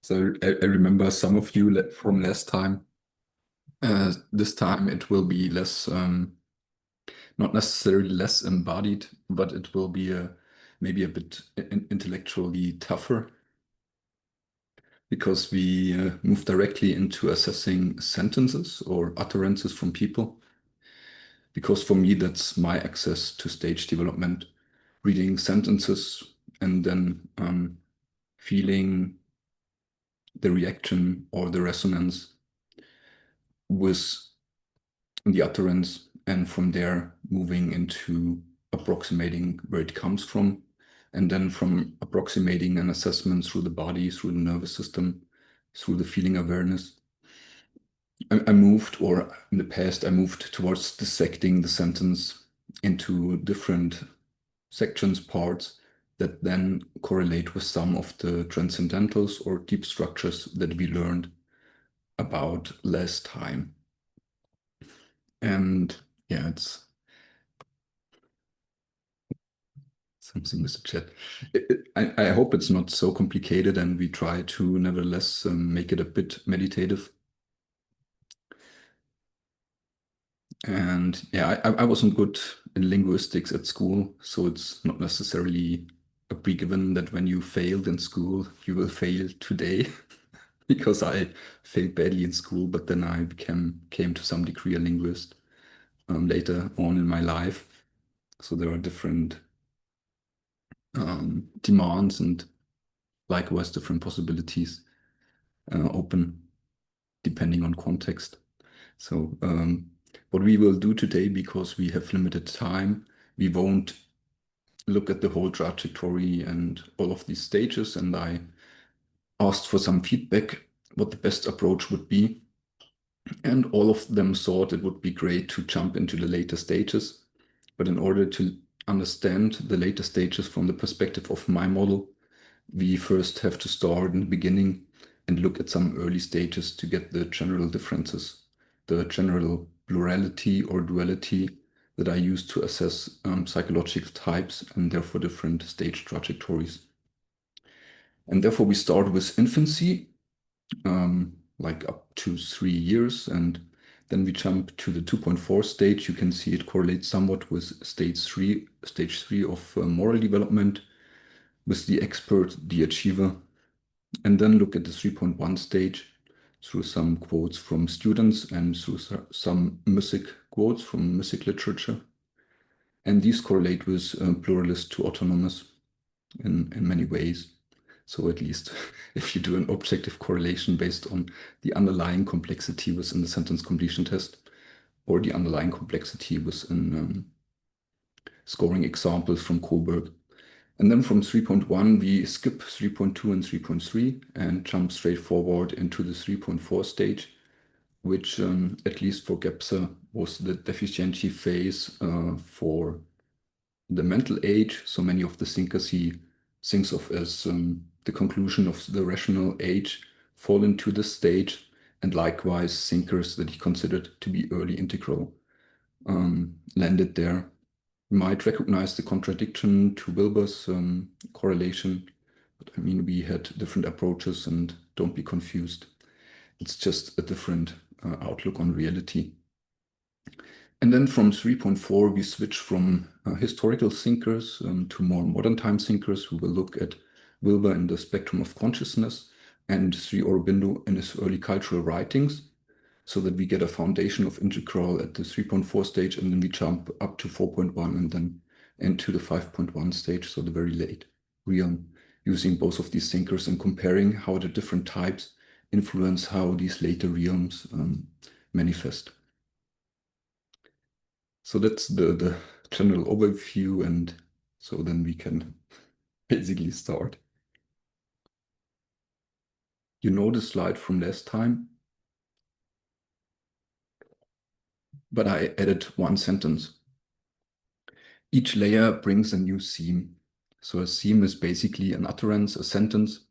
So I remember some of you from last time. This time it will be less, not necessarily less embodied, but it will be maybe a bit intellectually tougher because we move directly into assessing sentences or utterances from people. Because for me, that's my access to stage development, reading sentences and then feeling the reaction or the resonance with the utterance, and from there moving into approximating where it comes from, and then from approximating an assessment through the body, through the nervous system, through the feeling awareness. I moved, or in the past, I moved towards dissecting the sentence into different sections, parts that then correlate with some of the transcendentals or deep structures that we learned about last time. And yeah, it's something with the chat. I hope it's not so complicated, and we try to nevertheless make it a bit meditative. And yeah, I wasn't good in linguistics at school, so it's not necessarily a pre-given that when you failed in school, you will fail today. Because I failed badly in school, but then I came to some degree a linguist later on in my life. So there are different demands and likewise different possibilities open depending on context. So what we will do today, because we have limited time, we won't look at the whole trajectory and all of these stages. And I asked for some feedback what the best approach would be. And all of them thought it would be great to jump into the later stages. But in order to understand the later stages from the perspective of my model, we first have to start in the beginning and look at some early stages to get the general differences, the general plurality or duality that I use to assess psychological types and therefore different stage trajectories. And therefore we start with infancy, like up to 3 years, and then we jump to the 2.4 stage. You can see it correlates somewhat with stage three of moral development, with the expert, the achiever, and then look at the 3.1 stage through some quotes from students and through some music quotes from music literature. And these correlate with pluralist to autonomous in many ways. So at least if you do an objective correlation based on the underlying complexity within the sentence completion test or the underlying complexity within scoring examples from Coburg. And then from 3.1, we skip 3.2 and 3.3 and jump straight forward into the 3.4 stage, which at least for Gebser was the deficiency phase for the mental age. So many of the thinkers he thinks of as the conclusion of the rational age fall into this stage, and likewise thinkers that he considered to be early integral landed there. You might recognize the contradiction to Wilber's correlation, but I mean, we had different approaches, and don't be confused. It's just a different outlook on reality. And then from 3.4, we switch from historical thinkers to more modern time thinkers who will look at Wilber in the spectrum of consciousness and Sri Aurobindo in his early cultural writings, so that we get a foundation of integral at the 3.4 stage, and then we jump up to 4.1 and then into the 5.1 stage, so the very late realm, using both of these thinkers and comparing how the different types influence how these later realms manifest. So that's the general overview, and so then we can basically start. You know the slide from last time, but I added one sentence. Each layer brings a new theme. So a theme is basically an utterance, a sentence,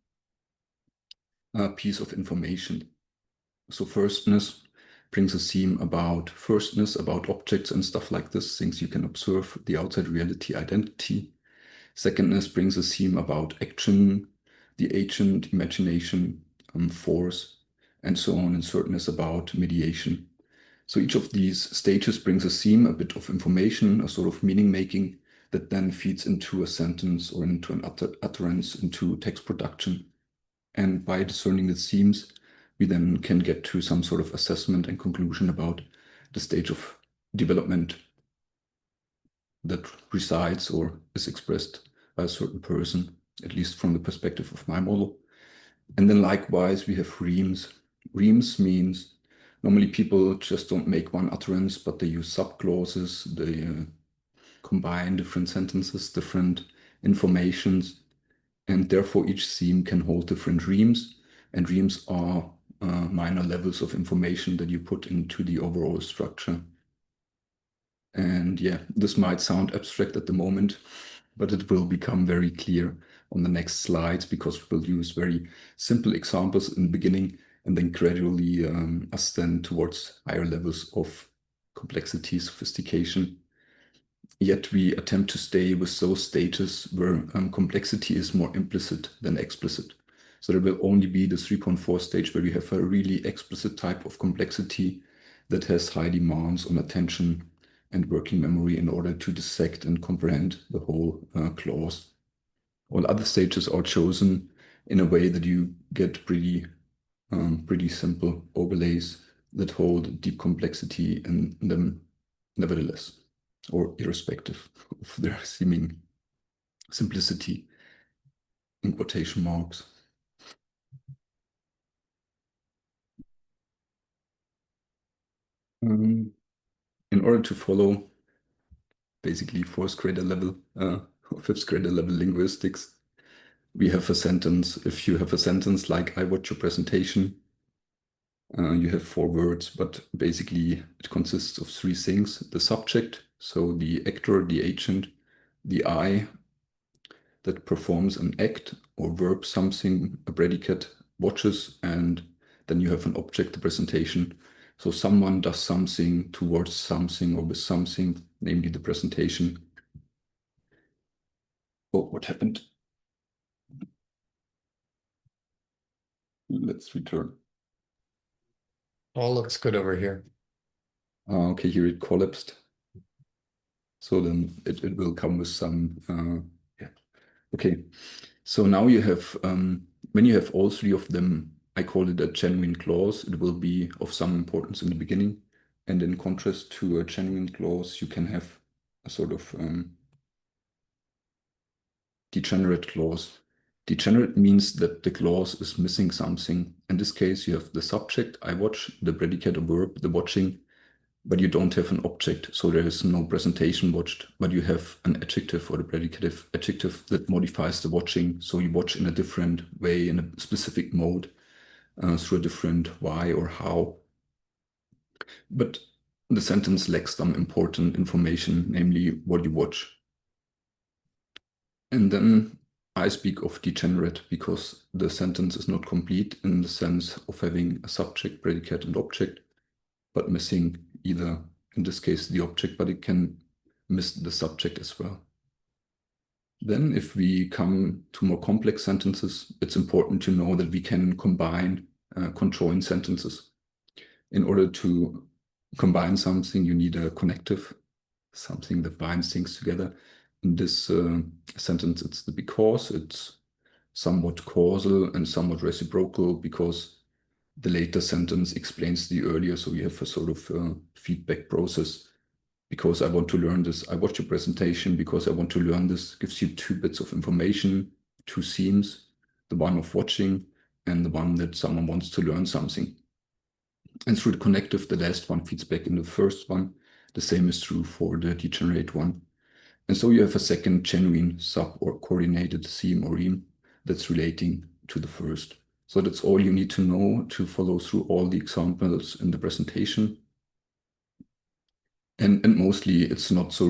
a piece of information. So firstness brings a theme about firstness, about objects and stuff like this, things you can observe, the outside reality, identity. Secondness brings a theme about action, the agent, imagination, force, and so on, and certain about mediation. So each of these stages brings a theme, a bit of information, a sort of meaning making that then feeds into a sentence or into an utterance, into text production. And by discerning the themes, we then can get to some sort of assessment and conclusion about the stage of development that resides or is expressed by a certain person, at least from the perspective of my model. And then likewise, we have reams. Reams means normally people just don't make one utterance, but they use subclauses, they combine different sentences, different informations, and therefore each theme can hold different reams, and reams are minor levels of information that you put into the overall structure. And yeah, this might sound abstract at the moment, but it will become very clear on the next slides because we will use very simple examples in the beginning and then gradually ascend towards higher levels of complexity, sophistication. Yet we attempt to stay with those stages where complexity is more implicit than explicit. So there will only be the 3.4 stage where we have a really explicit type of complexity that has high demands on attention and working memory in order to dissect and comprehend the whole clause. All other stages are chosen in a way that you get pretty simple overlays that hold deep complexity in them nevertheless, or irrespective of their seeming simplicity in quotation marks. In order to follow basically fourth grader level or fifth grader level linguistics, we have a sentence. If you have a sentence like "I watch your presentation," you have 4 words, but basically it consists of 3 things: the subject, so the actor, the agent, the I that performs an act or verb something, a predicate, watches, and then you have an object, the presentation. So someone does something towards something or with something, namely the presentation. Oh, what happened? Let's return. All looks good over here. Okay, here it collapsed. So then it will come with some, yeah. Okay, so now you have, when you have all 3 of them, I call it a genuine clause. It will be of some importance in the beginning. And in contrast to a genuine clause, you can have a sort of degenerate clause. Degenerate means that the clause is missing something. In this case, you have the subject, I watch, the predicate or verb, the watching, but you don't have an object. So there is no presentation watched, but you have an adjective or the predicative adjective that modifies the watching. So you watch in a different way, in a specific mode, through a different why or how. But the sentence lacks some important information, namely what you watch. And then I speak of degenerate because the sentence is not complete in the sense of having a subject, predicate, and object, but missing either, in this case, the object, but it can miss the subject as well. Then if we come to more complex sentences, it's important to know that we can combine conjoined sentences. In order to combine something, you need a connective, something that binds things together. In this sentence, it's the because. It's somewhat causal and somewhat reciprocal because the later sentence explains the earlier. So you have a sort of feedback process. Because I want to learn this, I watch your presentation because I want to learn this, gives you 2 bits of information, 2 themes, the one of watching and the one that someone wants to learn something. And through the connective, the last one feeds back in the first one. The same is true for the degenerate one. And so you have a second genuine sub or coordinated theme or reme that's relating to the first. So that's all you need to know to follow through all the examples in the presentation. And mostly it's not so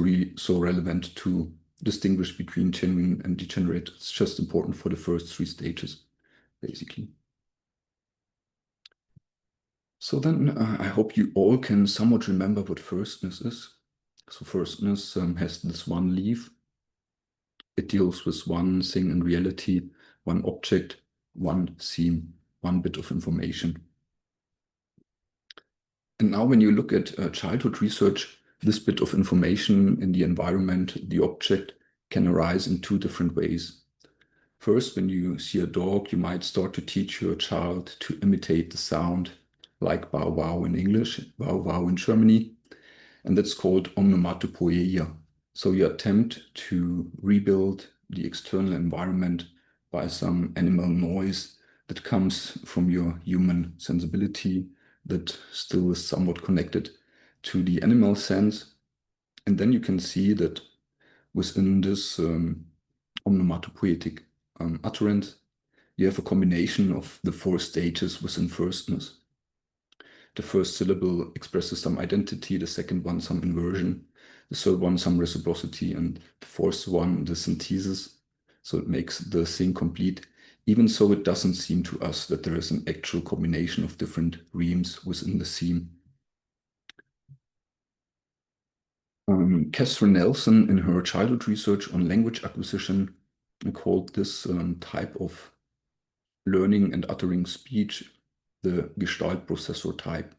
relevant to distinguish between genuine and degenerate. It's just important for the first 3 stages, basically. So then I hope you all can somewhat remember what firstness is. So firstness has this one leaf. It deals with one thing in reality, one object, one theme, one bit of information. And now when you look at childhood research, this bit of information in the environment, the object, can arise in two different ways. First, when you see a dog, you might start to teach your child to imitate the sound, like bow wow in English, bow wow in Germany, and that's called onomatopoeia. So you attempt to rebuild the external environment by some animal noise that comes from your human sensibility that still is somewhat connected to the animal sense. And then you can see that within this onomatopoetic utterance, you have a combination of the four stages within firstness. The first syllable expresses some identity, the second one some inversion, the third one some reciprocity, and the fourth one the synthesis. So it makes the thing complete. Even so, it doesn't seem to us that there is an actual combination of different reams within the theme. Catherine Nelson, in her childhood research on language acquisition, called this type of learning and uttering speech the Gestalt processor type,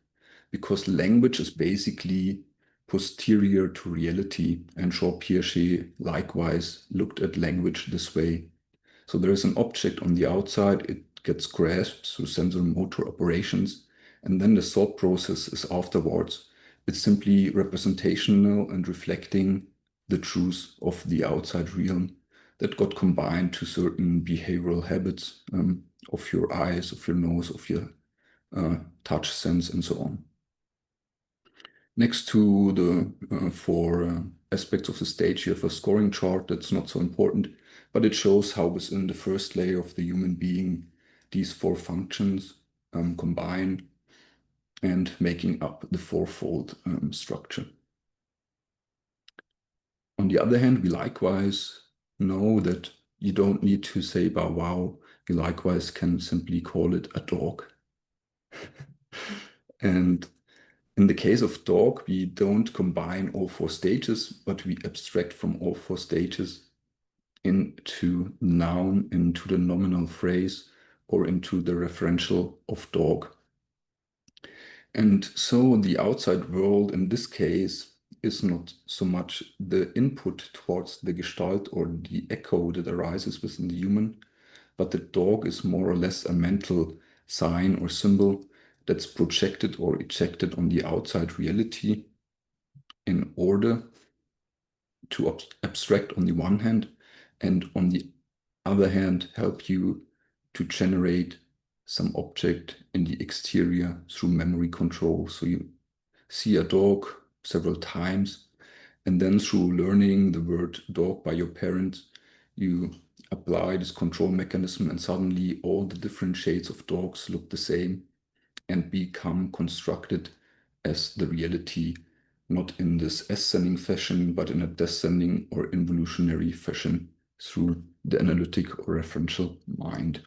because language is basically posterior to reality, and Jean Piaget likewise looked at language this way. So there is an object on the outside, it gets grasped through sensory-motor operations, and then the thought process is afterwards. It's simply representational and reflecting the truth of the outside realm that got combined to certain behavioral habits of your eyes, of your nose, of your touch sense, and so on. Next to the four aspects of the stage, you have a scoring chart that's not so important, but it shows how within the first layer of the human being, these four functions combine and making up the fourfold structure. On the other hand, we likewise know that you don't need to say bow wow, you likewise can simply call it a dog. And in the case of dog, we don't combine all four stages, but we abstract from all four stages into noun, into the nominal phrase, or into the referential of dog. And so the outside world in this case is not so much the input towards the gestalt or the echo that arises within the human, but the dog is more or less a mental sign or symbol that's projected or ejected on the outside reality in order to abstract on the one hand, and on the other hand, help you to generate some object in the exterior through memory control. So you see a dog several times, and then through learning the word dog by your parents, you apply this control mechanism, and suddenly all the different shades of dogs look the same and become constructed as the reality, not in this ascending fashion, but in a descending or involutionary fashion through the analytic or referential mind.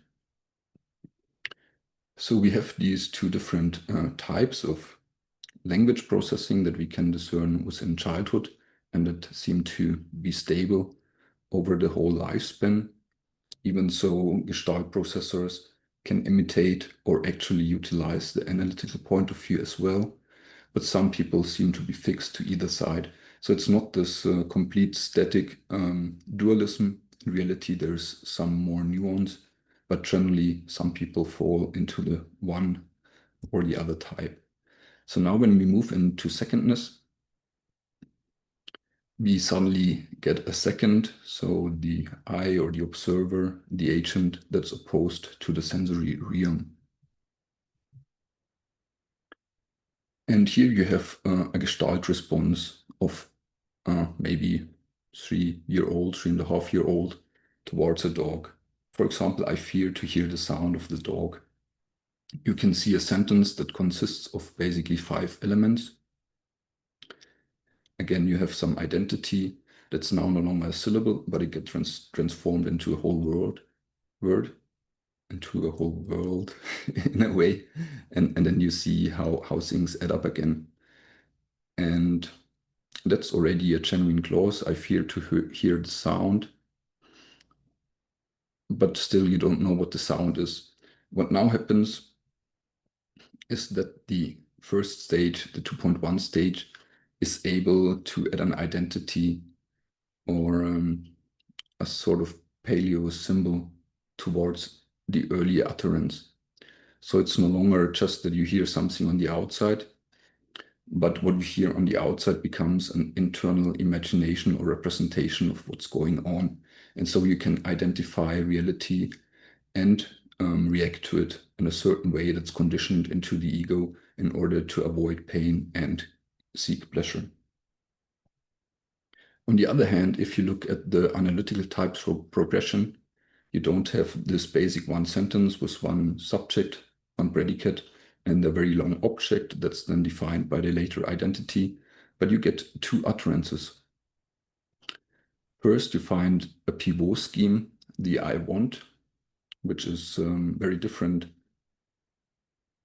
So we have these two different types of language processing that we can discern within childhood and that seem to be stable over the whole lifespan, even so Gestalt processors can imitate or actually utilize the analytical point of view as well, but some people seem to be fixed to either side. So it's not this complete static dualism. In reality, there's some more nuance, but generally some people fall into the one or the other type. So now when we move into secondness, we suddenly get a second, so the I or the observer, the agent that's opposed to the sensory realm. And here you have a Gestalt response of maybe 3-year-old, 3.5-year-old towards a dog. For example, I fear to hear the sound of the dog. You can see a sentence that consists of basically 5 elements. Again, you have some identity that's now no longer a syllable, but it gets transformed into a whole word, into a whole world in a way. And then you see how things add up again. And that's already a genuine clause. I fear to hear the sound, but still you don't know what the sound is. What now happens is that the first stage, the 2.1 stage, is able to add an identity or a sort of paleo symbol towards the early utterance. So it's no longer just that you hear something on the outside, but what you hear on the outside becomes an internal imagination or representation of what's going on. And so you can identify reality and react to it in a certain way that's conditioned into the ego in order to avoid pain and seek pleasure. On the other hand, if you look at the analytical types for progression, you don't have this basic one sentence with one subject, one predicate, and a very long object that's then defined by the later identity, but you get two utterances. First, you find a pivot scheme, the I want, which is very different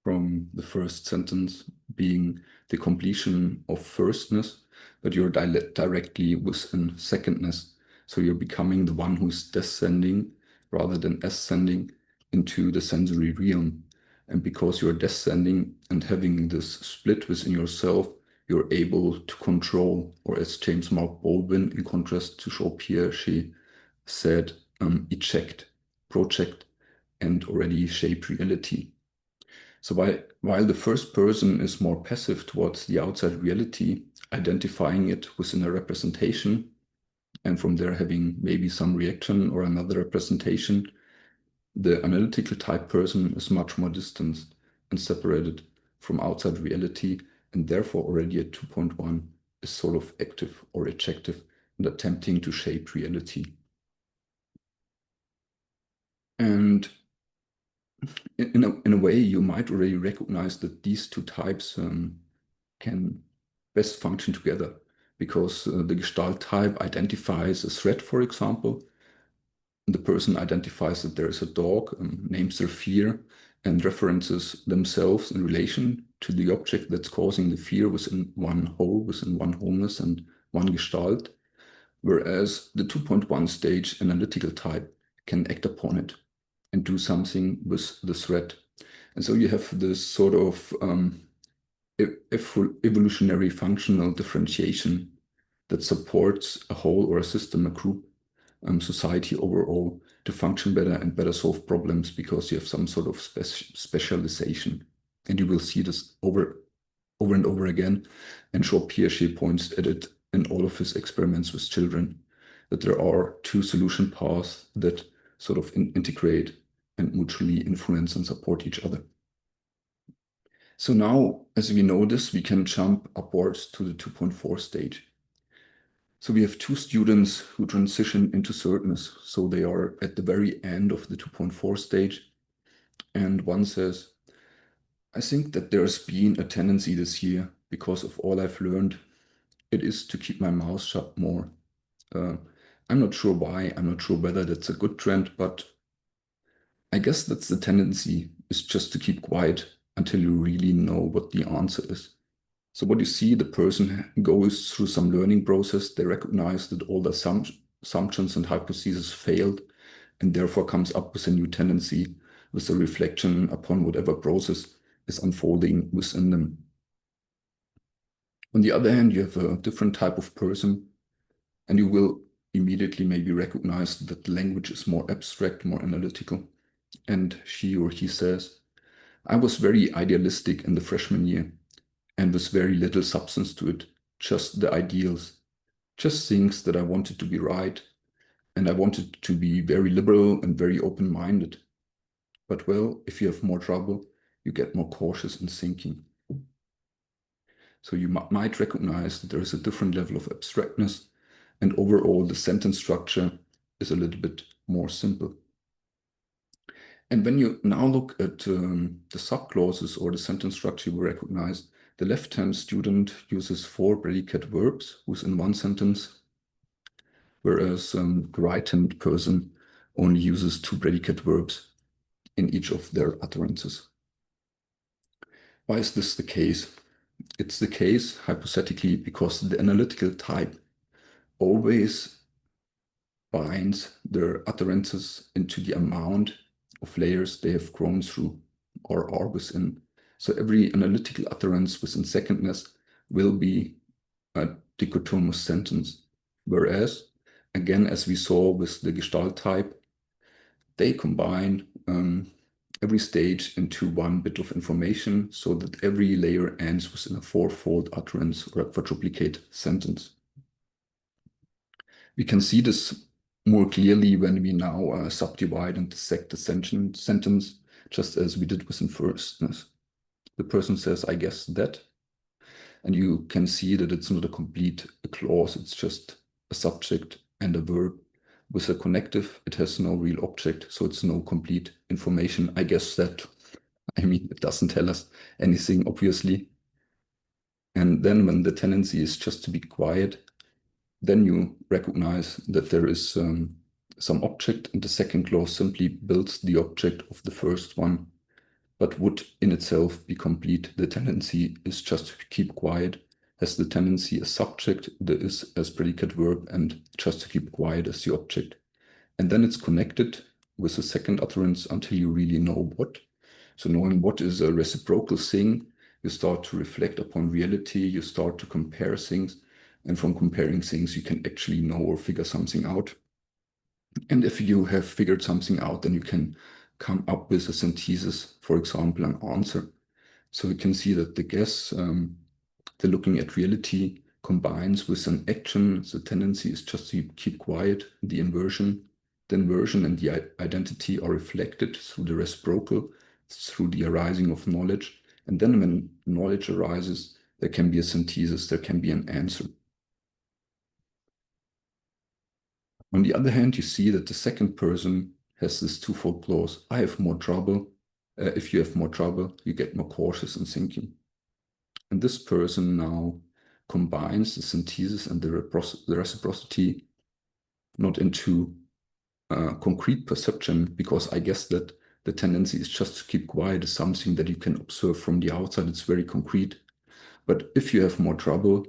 from the first sentence being the completion of firstness, but you're directly within secondness. So you're becoming the one who's descending rather than ascending into the sensory realm. And because you're descending and having this split within yourself, you're able to control, or as James Mark Baldwin, in contrast to Jean Piaget, said, eject, project, and already shape reality. So while the first person is more passive towards the outside reality, identifying it within a representation, and from there having maybe some reaction or another representation, the analytical type person is much more distanced and separated from outside reality, and therefore already at 2.1 is sort of active or ejective and attempting to shape reality. And in a way, you might already recognize that these two types can best function together because the Gestalt type identifies a threat, for example. The person identifies that there is a dog, names their fear, and references themselves in relation to the object that's causing the fear within one whole, within one wholeness and one Gestalt. Whereas the 2.1 stage analytical type can act upon it and do something with the threat. And so you have this sort of evolutionary functional differentiation that supports a whole or a system, a group, society overall to function better and better solve problems because you have some sort of specialization. And you will see this over and over again. And Jean Piaget points at it in all of his experiments with children, that there are two solution paths that sort of integrate and mutually influence and support each other. So now, as we know this, we can jump upwards to the 2.4 stage. So we have two students who transition into certainness. So they are at the very end of the 2.4 stage. And one says, I think that there's been a tendency this year, because of all I've learned, it is to keep my mouth shut more. I'm not sure why, I'm not sure whether that's a good trend, but I guess that's the tendency, is just to keep quiet until you really know what the answer is. So what you see, the person goes through some learning process. They recognize that all the assumptions and hypotheses failed and therefore comes up with a new tendency with a reflection upon whatever process is unfolding within them. On the other hand, you have a different type of person and you will immediately maybe recognize that the language is more abstract, more analytical. And she or he says, I was very idealistic in the freshman year and with very little substance to it, just the ideals, just things that I wanted to be right, and I wanted to be very liberal and very open-minded. But well, if you have more trouble, you get more cautious in thinking. So you might recognize that there is a different level of abstractness, and overall the sentence structure is a little bit more simple. And when you now look at the subclauses or the sentence structure, you recognize the left-hand student uses 4 predicate verbs within one sentence, whereas the right-hand person only uses 2 predicate verbs in each of their utterances. Why is this the case? It's the case, hypothetically, because the analytical type always binds their utterances into the amount of layers they have grown through or are within. So every analytical utterance within secondness will be a dichotomous sentence. Whereas, again, as we saw with the Gestalt type, they combine every stage into one bit of information so that every layer ends within a fourfold utterance or a quadruplicate sentence. We can see this more clearly when we now subdivide and dissect the sentence, just as we did within firstness. The person says, I guess that. And you can see that it's not a complete clause, it's just a subject and a verb. With a connective, it has no real object, so it's no complete information. I guess that, I mean, it doesn't tell us anything, obviously. And then when the tendency is just to be quiet, then you recognize that there is some object, and the second clause simply builds the object of the first one, but would in itself be complete. The tendency is just to keep quiet, has the tendency as subject, the is as predicate verb, and just to keep quiet as the object. And then it's connected with the second utterance until you really know what. So knowing what is a reciprocal thing, you start to reflect upon reality, you start to compare things, and from comparing things, you can actually know or figure something out. And if you have figured something out, then you can come up with a synthesis, for example, an answer. So we can see that the guess, the looking at reality, combines with an action. The tendency is just to keep quiet. The inversion and the identity are reflected through the reciprocal, through the arising of knowledge. And then when knowledge arises, there can be a synthesis, there can be an answer. On the other hand, you see that the second person has this twofold clause. I have more trouble. If you have more trouble, you get more cautious in thinking. And this person now combines the synthesis and the reciprocity not into concrete perception, because I guess that the tendency is just to keep quiet is something that you can observe from the outside. It's very concrete. But if you have more trouble,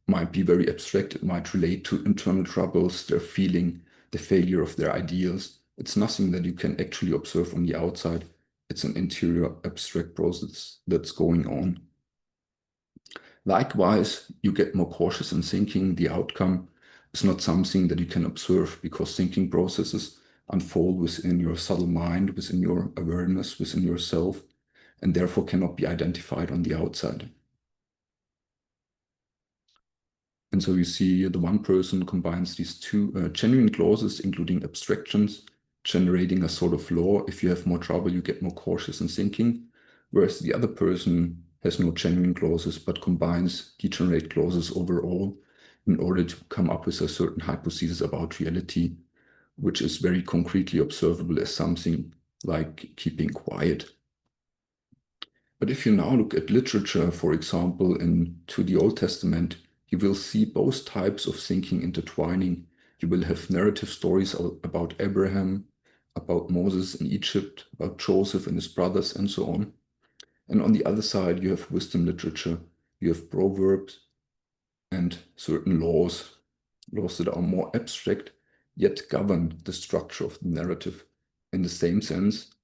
might be very abstract. It might relate to internal troubles, their feeling, the failure of their ideals. It's nothing that you can actually observe on the outside. It's an interior abstract process that's going on. Likewise, you get more cautious in thinking. The outcome is not something that you can observe because thinking processes unfold within your subtle mind, within your awareness, within yourself, and therefore cannot be identified on the outside. And so you see the one person combines these two genuine clauses, including abstractions, generating a sort of law. If you have more trouble, you get more cautious in thinking. Whereas the other person has no genuine clauses, but combines degenerate clauses overall in order to come up with a certain hypothesis about reality, which is very concretely observable as something like keeping quiet. But if you now look at literature, for example, into the Old Testament, you will see both types of thinking intertwining. You will have narrative stories about Abraham, about Moses in Egypt, about Joseph and his brothers, and so on. And on the other side, you have wisdom literature. You have proverbs and certain laws that are more abstract, yet govern the structure of the narrative in the same sense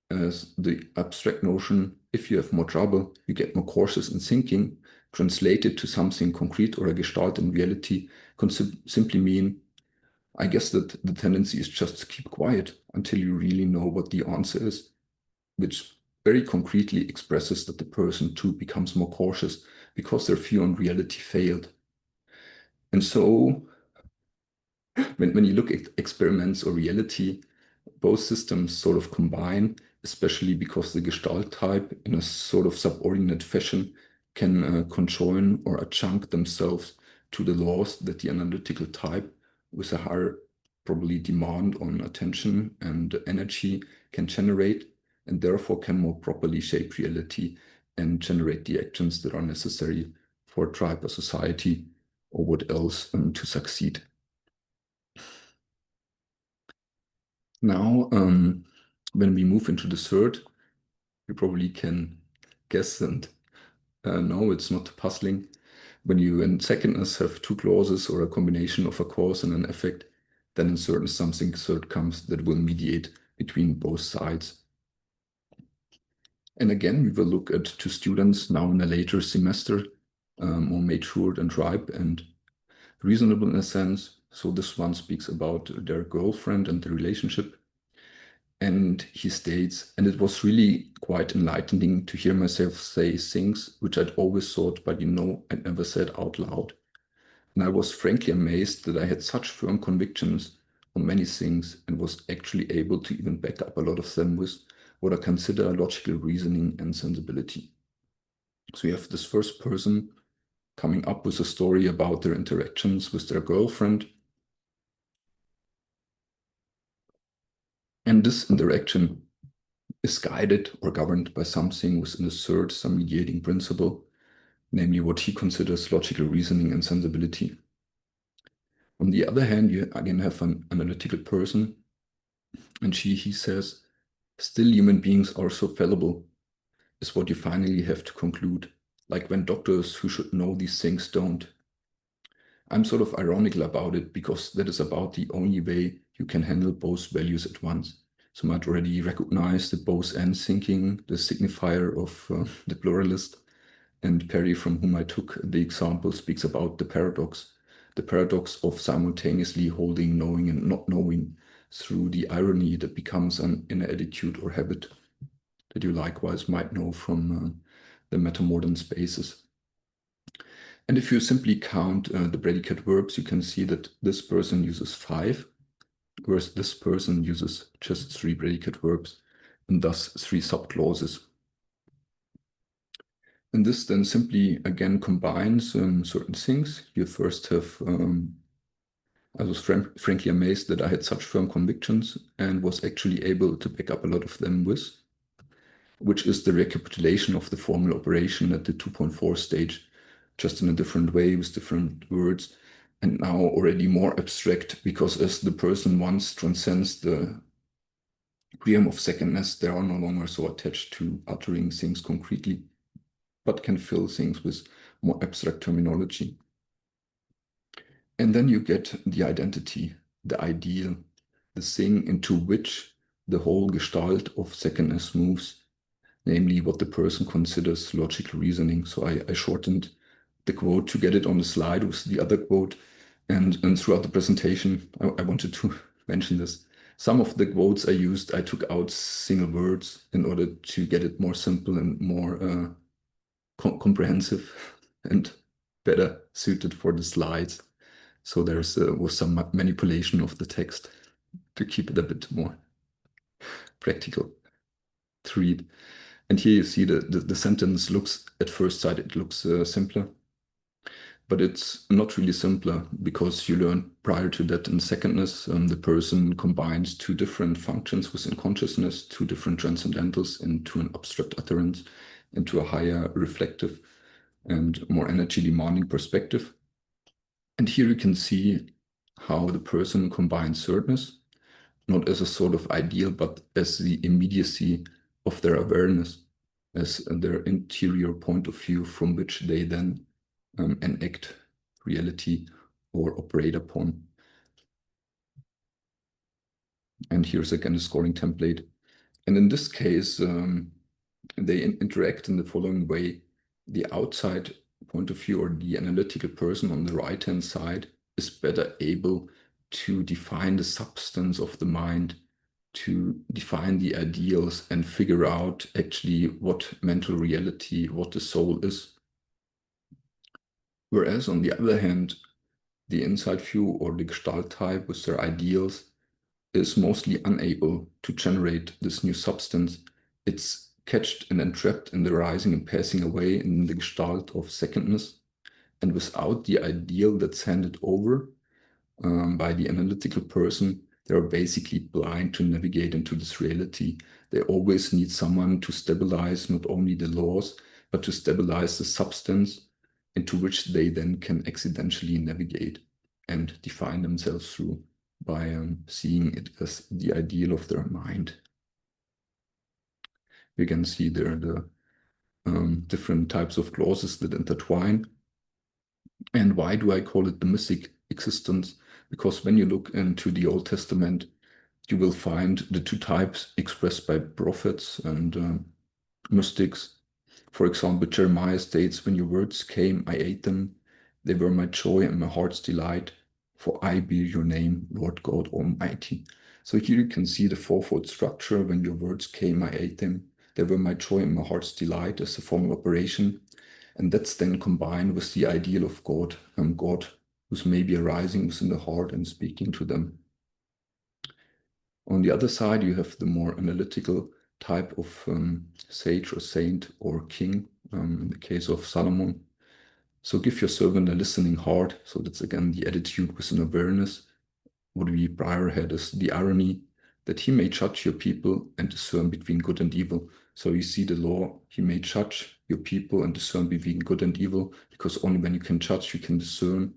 as the abstract notion. If you have more trouble, you get more cautious in thinking. Translated to something concrete or a gestalt in reality can simply mean, I guess that the tendency is just to keep quiet until you really know what the answer is, which very concretely expresses that the person too becomes more cautious because their view on reality failed. And so when you look at experiments or reality, both systems sort of combine, especially because the Gestalt type in a sort of subordinate fashion can conjoin or adjunct themselves to the laws that the analytical type with a higher probably demand on attention and energy can generate, and therefore can more properly shape reality and generate the actions that are necessary for a tribe or society or what else to succeed. Now, when we move into the third, you probably can guess and no, it's not puzzling. When you in secondness have two clauses or a combination of a cause and an effect, then in certain something third comes that will mediate between both sides. And again, we will look at two students now in a later semester, more matured and ripe and reasonable in a sense. So this one speaks about their girlfriend and the relationship. And he states, and it was really quite enlightening to hear myself say things which I'd always thought, but I'd never said out loud. And I was frankly amazed that I had such firm convictions on many things and was actually able to even back up a lot of them with what I consider logical reasoning and sensibility. So you have this first person coming up with a story about their interactions with their girlfriend. And this interaction is guided or governed by something within a third, some mediating principle, namely what he considers logical reasoning and sensibility. On the other hand, you again have an analytical person, and he says, still human beings are so fallible, is what you finally have to conclude, like when doctors who should know these things don't. I'm sort of ironical about it because that is about the only way you can handle both values at once. So might already recognize the both and thinking, the signifier of the pluralist. And Perry, from whom I took the example, speaks about the paradox of simultaneously holding knowing and not knowing through the irony that becomes an inner attitude or habit that you likewise might know from the metamodern spaces. And if you simply count the predicate verbs, you can see that this person uses 5, whereas this person uses just 3 predicate verbs, and thus 3 subclauses. And this then simply, again, combines certain things. You first have, I was frankly amazed that I had such firm convictions and was actually able to back up a lot of them with, which is the recapitulation of the formal operation at the 2.4 stage, just in a different way with different words, and now already more abstract, because as the person once transcends the realm of secondness, they are no longer so attached to uttering things concretely, but can fill things with more abstract terminology. And then you get the identity, the ideal, the thing into which the whole gestalt of secondness moves, namely what the person considers logical reasoning. So I shortened the quote to get it on the slide with the other quote. And throughout the presentation, I wanted to mention this. Some of the quotes I used, I took out single words in order to get it more simple and more comprehensive and better suited for the slides. So was some manipulation of the text to keep it a bit more practical to read. And here you see the sentence looks, at first sight, it looks simpler, but it's not really simpler because you learned prior to that in secondness, the person combines 2 different functions within consciousness, 2 different transcendentals into an abstract utterance, into a higher reflective and more energy demanding perspective. And here you can see how the person combines thirdness, not as a sort of ideal, but as the immediacy of their awareness, as their interior point of view from which they then enact reality or operate upon. And here's again the scoring template. And in this case, they interact in the following way. The outside point of view, or the analytical person on the right-hand side, is better able to define the substance of the mind, to define the ideals and figure out actually what mental reality, what the soul is. Whereas on the other hand, the inside view or the Gestalt type with their ideals is mostly unable to generate this new substance. It's catched and entrapped in the rising and passing away in the Gestalt of secondness. And without the ideal that's handed over by the analytical person, they're basically blind to navigate into this reality. They always need someone to stabilize not only the laws, but to stabilize the substance into which they then can accidentally navigate and define themselves through by seeing it as the ideal of their mind. You can see there the different types of clauses that intertwine. And why do I call it the mythic existence? Because when you look into the Old Testament, you will find the two types expressed by prophets and mystics. For example, Jeremiah states, "When your words came, I ate them. They were my joy and my heart's delight, for I bear your name, Lord God Almighty." So here you can see the fourfold structure. When your words came, I ate them. They were my joy and my heart's delight as a formal operation. And that's then combined with the ideal of God, God who's maybe arising within the heart and speaking to them. On the other side, you have the more analytical type of sage or saint or king, in the case of Solomon. So give your servant a listening heart. So that's again the attitude with an awareness. What we prior had is the irony that he may judge your people and discern between good and evil. So you see the law, he may judge your people and discern between good and evil, because only when you can judge, you can discern.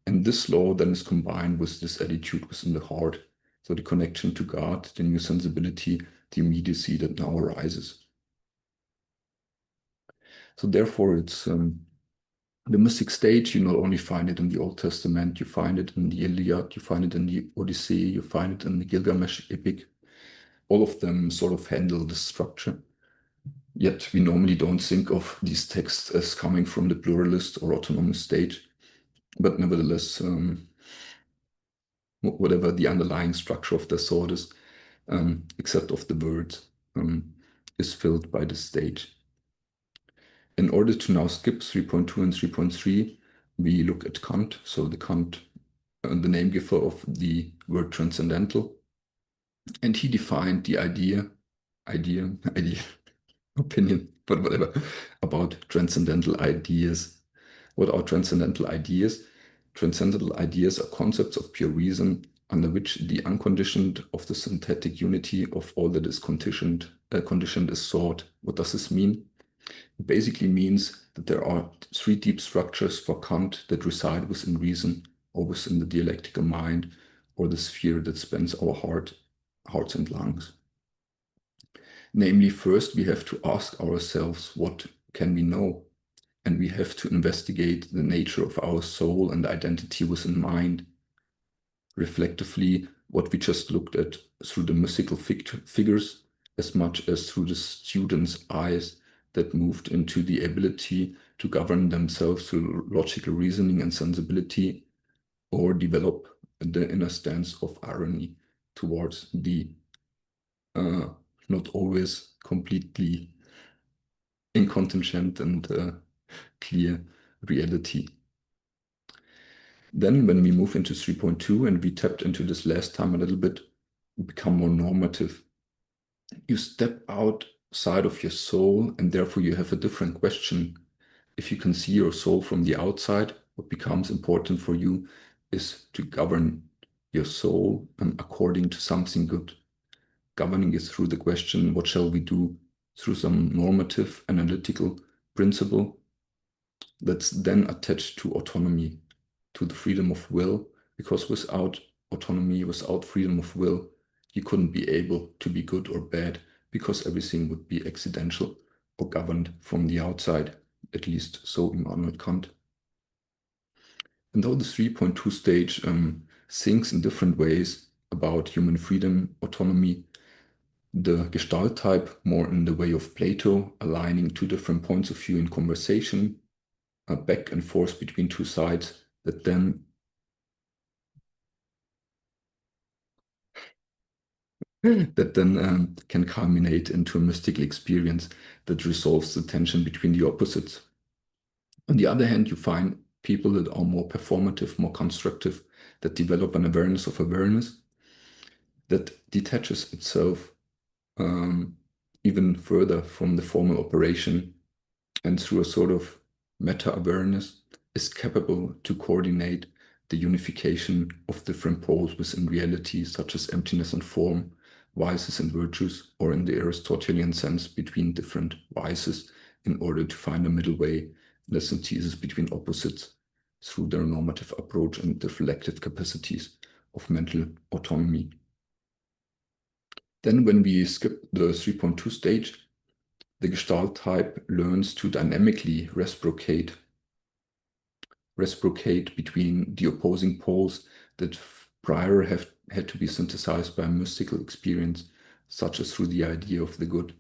And this law then is combined with this attitude within the heart. So the connection to God, the new sensibility, the immediacy that now arises. So therefore, it's the mystic stage. You not only find it in the Old Testament, you find it in the Iliad, you find it in the Odyssey, you find it in the Gilgamesh epic. All of them sort of handle this structure. Yet we normally don't think of these texts as coming from the pluralist or autonomous stage. But nevertheless, whatever the underlying structure of the thought is, except of the words, is filled by this stage. In order to now skip 3.2 and 3.3, we look at Kant. So the Kant, the name giver of the word transcendental. And he defined the idea, opinion, but whatever, about transcendental ideas. What are transcendental ideas? Transcendental ideas are concepts of pure reason under which the unconditioned of the synthetic unity of all that is conditioned is sought. What does this mean? It basically means that there are three deep structures for Kant that reside within reason or within the dialectical mind or the sphere that spans our hearts and lungs. Namely, first we have to ask ourselves, what can we know? And we have to investigate the nature of our soul and identity within mind. Reflectively, what we just looked at through the mystical figures, as much as through the student's eyes that moved into the ability to govern themselves through logical reasoning and sensibility, or develop the inner stance of irony towards the not always completely incontingent and clear reality. Then when we move into 3.2 and we tapped into this last time a little bit, we become more normative. You step outside of your soul and therefore you have a different question. If you can see your soul from the outside, what becomes important for you is to govern your soul according to something good. Governing it through the question, what shall we do? Through some normative analytical principle that's then attached to autonomy, to the freedom of will, because without autonomy, without freedom of will, you couldn't be able to be good or bad, because everything would be accidental or governed from the outside, at least so Immanuel Kant. And though the 3.2 stage thinks in different ways about human freedom, autonomy, the Gestalt type more in the way of Plato, aligning two different points of view in conversation, back and forth between two sides, that then can culminate into a mystical experience that resolves the tension between the opposites. On the other hand, you find people that are more performative, more constructive, that develop an awareness of awareness that detaches itself even further from the formal operation, and through a sort of meta-awareness is capable to coordinate the unification of different poles within reality, such as emptiness and form, vices and virtues, or in the Aristotelian sense, between different vices, in order to find a middle way, the synthesis between opposites through their normative approach and the reflective capacities of mental autonomy. Then when we skip the 3.2 stage, the Gestalt type learns to dynamically reciprocate between the opposing poles that prior had to be synthesized by a mystical experience, such as through the idea of the good.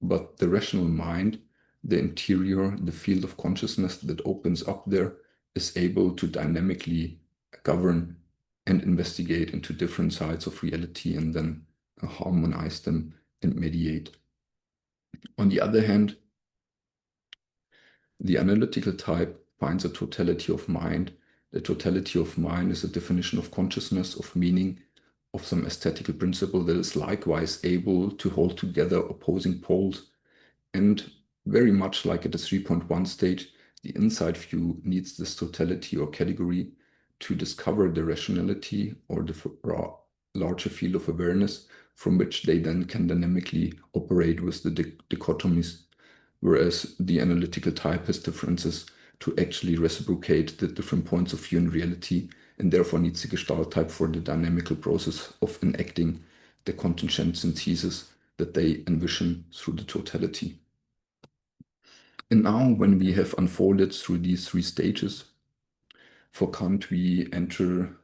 But the rational mind, the interior, the field of consciousness that opens up there, is able to dynamically govern and investigate into different sides of reality and then harmonize them and mediate. On the other hand, the analytical type finds a totality of mind. The totality of mind is a definition of consciousness, of meaning, of some aesthetical principle that is likewise able to hold together opposing poles. And very much like at the 3.1 stage, the inside view needs this totality or category to discover the rationality or the larger field of awareness from which they then can dynamically operate with the dichotomies, whereas the analytical type has differences to actually reciprocate the different points of view in reality, and therefore needs the Gestalt type for the dynamical process of enacting the contingent synthesis that they envision through the totality. And now, when we have unfolded through these three stages, for Kant, we enter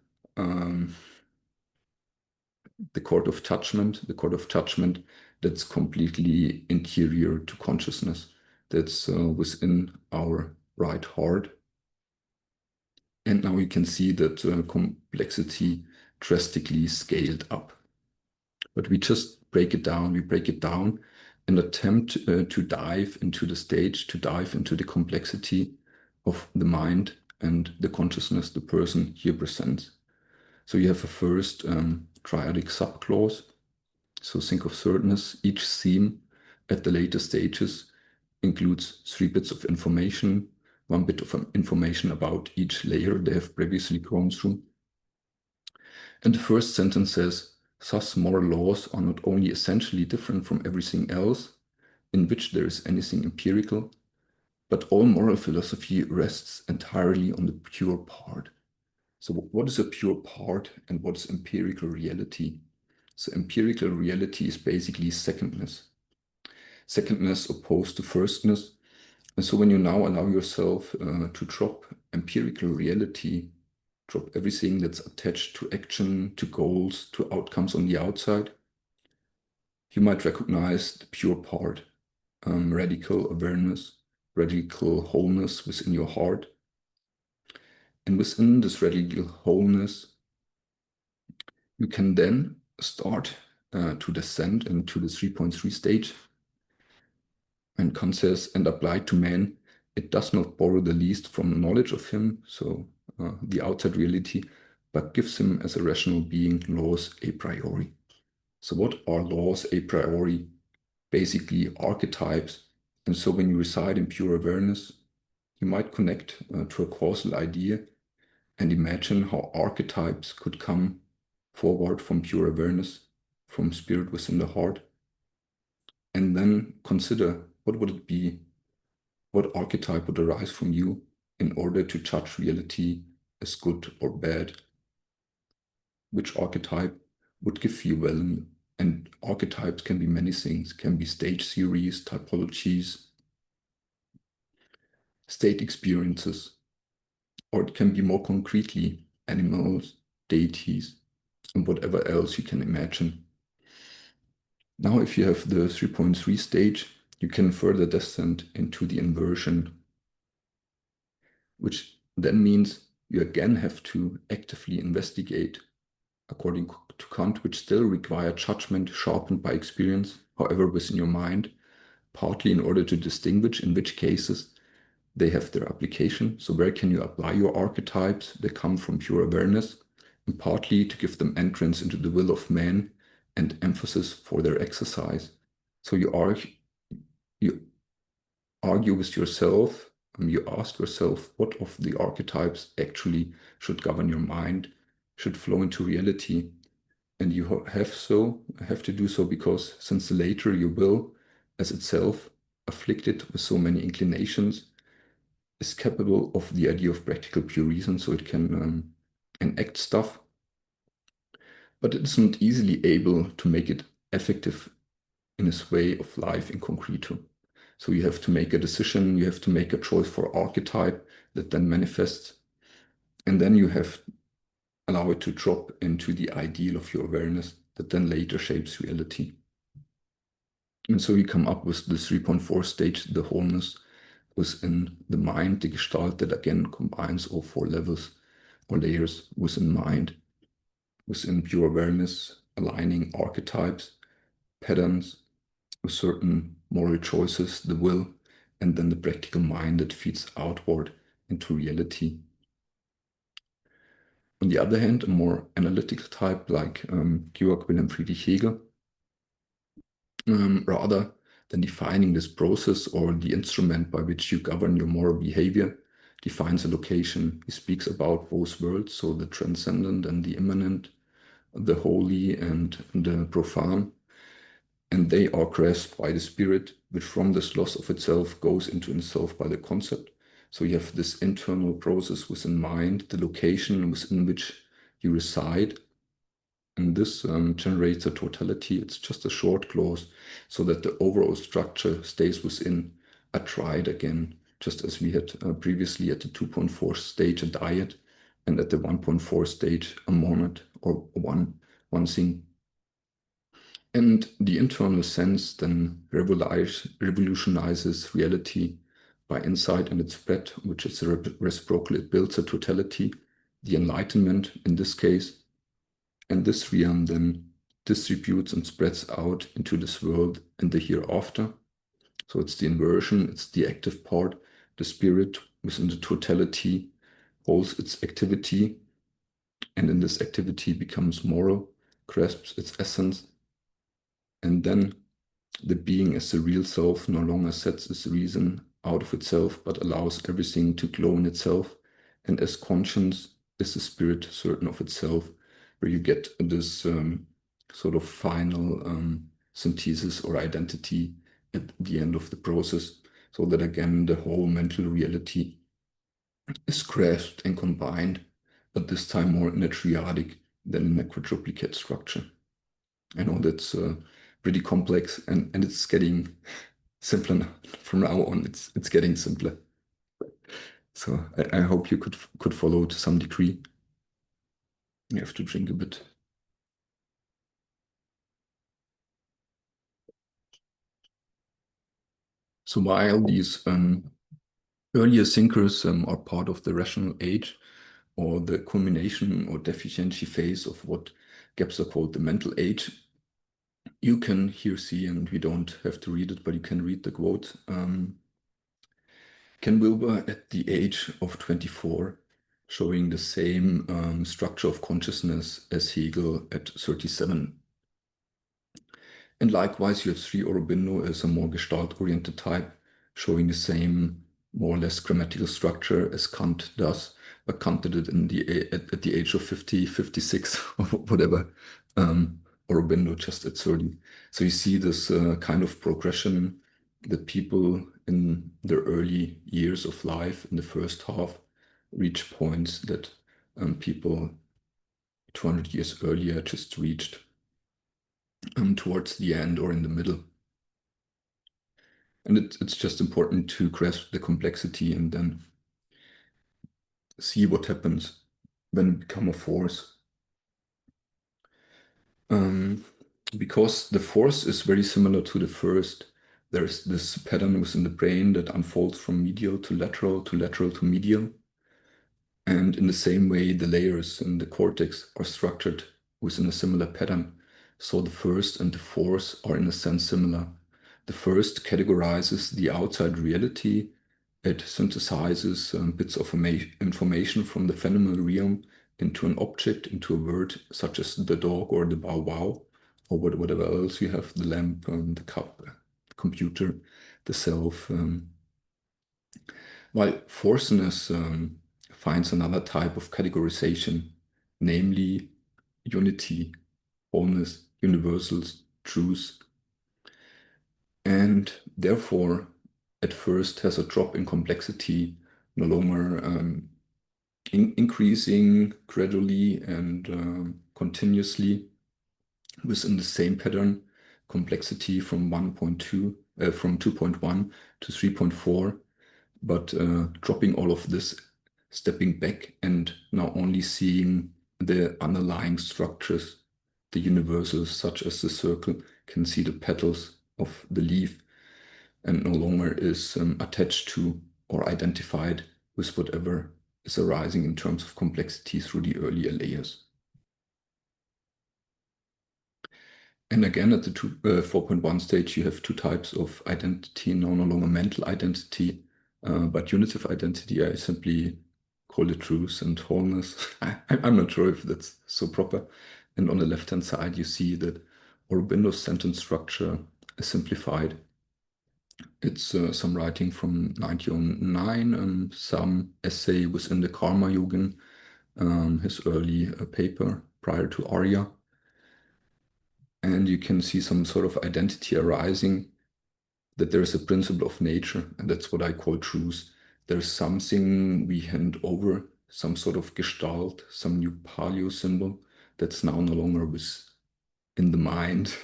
the court of judgment that's completely interior to consciousness, that's within our right heart. And now you can see that complexity drastically scaled up. But we just break it down and attempt to dive into the stage, to dive into the complexity of the mind and the consciousness the person here presents. So you have a first triadic subclause. So think of thirdness. Each theme at the later stages includes 3 bits of information, 1 bit of information about each layer they have previously gone through. And the first sentence says, thus moral laws are not only essentially different from everything else in which there is anything empirical, but all moral philosophy rests entirely on the pure part. So what is a pure part and what is empirical reality? So empirical reality is basically secondness. Secondness opposed to firstness. And so when you now allow yourself to drop empirical reality, drop everything that's attached to action, to goals, to outcomes on the outside, you might recognize the pure part, radical awareness, radical wholeness within your heart. And within this radical wholeness, you can then start to descend into the 3.3 stage. And Kant says, and applied to man, it does not borrow the least from knowledge of him, so the outside reality, but gives him as a rational being laws a priori. So what are laws a priori? Basically archetypes. And so when you reside in pure awareness, you might connect to a causal idea and imagine how archetypes could come forward from pure awareness, from spirit within the heart, and then consider what would it be, what archetype would arise from you in order to judge reality as good or bad, which archetype would give you value. And archetypes can be many things, can be stage theories, typologies, state experiences, or it can be more concretely animals, deities, and whatever else you can imagine. Now, if you have the 3.3 stage, you can further descend into the inversion, which then means you again have to actively investigate, according to Kant, which still require judgment sharpened by experience, however, within your mind, partly in order to distinguish in which cases they have their application. So where can you apply your archetypes that come from pure awareness, and partly to give them entrance into the will of man and emphasis for their exercise. So you argue with yourself, and you ask yourself what of the archetypes actually should govern your mind, should flow into reality. And you have to do so because since the later your will, as itself afflicted with so many inclinations, is capable of the idea of practical pure reason, so it can enact stuff, but it is not easily able to make it effective in its way of life in concreto. So you have to make a decision, you have to make a choice for archetype that then manifests, and then you have allow it to drop into the ideal of your awareness that then later shapes reality. And so we come up with the 3.4 stage, the wholeness within the mind, the Gestalt that again combines all four levels or layers within mind, within pure awareness, aligning archetypes, patterns with certain moral choices, the will, and then the practical mind that feeds outward into reality. On the other hand, a more analytical type like Georg Wilhelm Friedrich Hegel, rather than defining this process or the instrument by which you govern your moral behavior, defines a location. He speaks about both worlds, so the transcendent and the immanent, the holy and the profane, and they are grasped by the spirit, which from this loss of itself goes into itself by the concept. So you have this internal process within mind, the location within which you reside, and this generates a totality. It's just a short clause so that the overall structure stays within a triad again, just as we had previously at the 2.4 stage a dyad and at the 1.4 stage a monad or one thing. And the internal sense then revolutionizes reality by insight and its spread, which is reciprocal. It builds a totality, the enlightenment in this case. And this realm then distributes and spreads out into this world and the hereafter. So it's the inversion, it's the active part, the spirit within the totality holds its activity, and in this activity becomes moral, grasps its essence, and then the being as the real self no longer sets its reason out of itself, but allows everything to glow in itself. And as conscience is the spirit certain of itself, where you get this sort of final synthesis or identity at the end of the process, so that again the whole mental reality is grasped and combined, but this time more in a triadic than in a quadruplicate structure. I know that's pretty complex, and it's getting simpler now. From now on. It's getting simpler. So I hope you could follow to some degree. You have to drink a bit. So while these earlier thinkers are part of the rational age, or the culmination or deficiency phase of what Gebser called the mental age, you can here see, and we don't have to read it, but you can read the quote. Ken Wilber at the age of 24, showing the same structure of consciousness as Hegel at 37. And likewise, you have Sri Aurobindo as a more Gestalt-oriented type, showing the same more or less grammatical structure as Kant does, but Kant did it at the age of 50, 56, or whatever. Aurobindo just at 30. So you see this kind of progression that people in their early years of life, in the first half, reach points that people 200 years earlier just reached towards the end or in the middle. And it's just important to grasp the complexity and then see what happens when we become a force. Because the force is very similar to the first. There's this pattern within the brain that unfolds from medial to lateral to medial. And in the same way, the layers in the cortex are structured within a similar pattern. So the first and the fourth are in a sense similar. The first categorizes the outside reality. It synthesizes bits of information from the phenomenal realm into an object, into a word, such as the dog or the bow wow, or whatever else you have, the lamp, the cup, the computer, the self. While forceness finds another type of categorization, namely unity, wholeness, universals, truth, and therefore at first has a drop in complexity, no longer increasing gradually and continuously within the same pattern, complexity from 1.2, from 2.1 to 3.4, but dropping all of this, stepping back and now only seeing the underlying structures, the universals such as the circle, can see the petals of the leaf and no longer is attached to or identified with whatever is arising in terms of complexity through the earlier layers. And again, at the 4.1 stage, you have two types of identity, now no longer mental identity, but unitive identity. I simply call it truth and wholeness. I'm not sure if that's so proper. And on the left-hand side, you see that Aurobindo's sentence structure is simplified. It's some writing from 1909, some essay within the Karma Yugen, his early paper prior to Arya. And you can see some sort of identity arising, that there is a principle of nature, and that's what I call truth. There's something we hand over, some sort of gestalt, some new paleo symbol that's now no longer in the mind,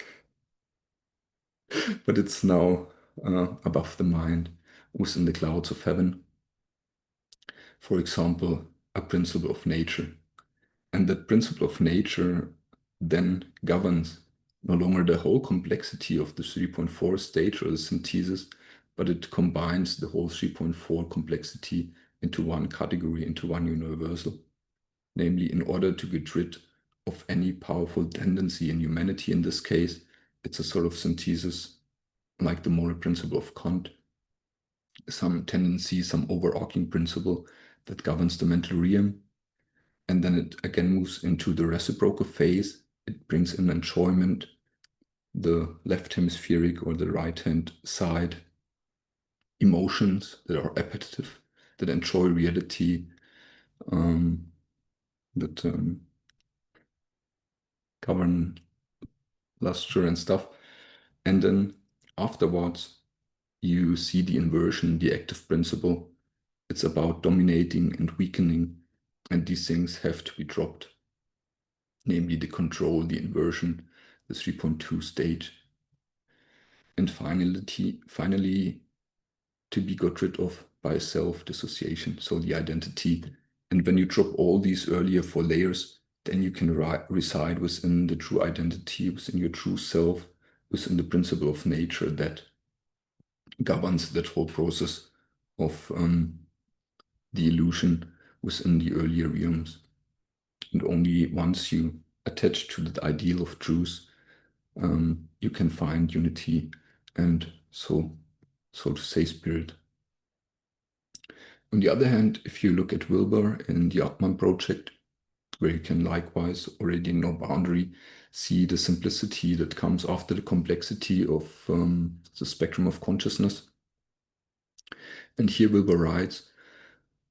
but it's now above the mind, within the clouds of heaven. For example, a principle of nature. And that principle of nature then governs no longer the whole complexity of the 3.4 stage or the synthesis, but it combines the whole 3.4 complexity into one category, into one universal. Namely, in order to get rid of any powerful tendency in humanity, in this case, it's a sort of synthesis like the moral principle of Kant, some tendency, some overarching principle that governs the mental realm. And then it again moves into the reciprocal phase. It brings in enjoyment, the left hemispheric or the right hand side, emotions that are appetitive, that enjoy reality, that govern luster and stuff. And then afterwards, you see the inversion, the active principle. It's about dominating and weakening, and these things have to be dropped, namely the control, the inversion, the 3.2 stage. And finally, to be got rid of by self-dissociation, so the identity. And when you drop all these earlier four layers, then you can reside within the true identity, within your true self, within the principle of nature that governs that whole process of the illusion within the earlier realms. And only once you attach to that ideal of truth, you can find unity and so to say spirit. On the other hand, if you look at Wilber in the Atman project, where you can likewise already in no boundary see the simplicity that comes after the complexity of the spectrum of consciousness. And here Wilber writes,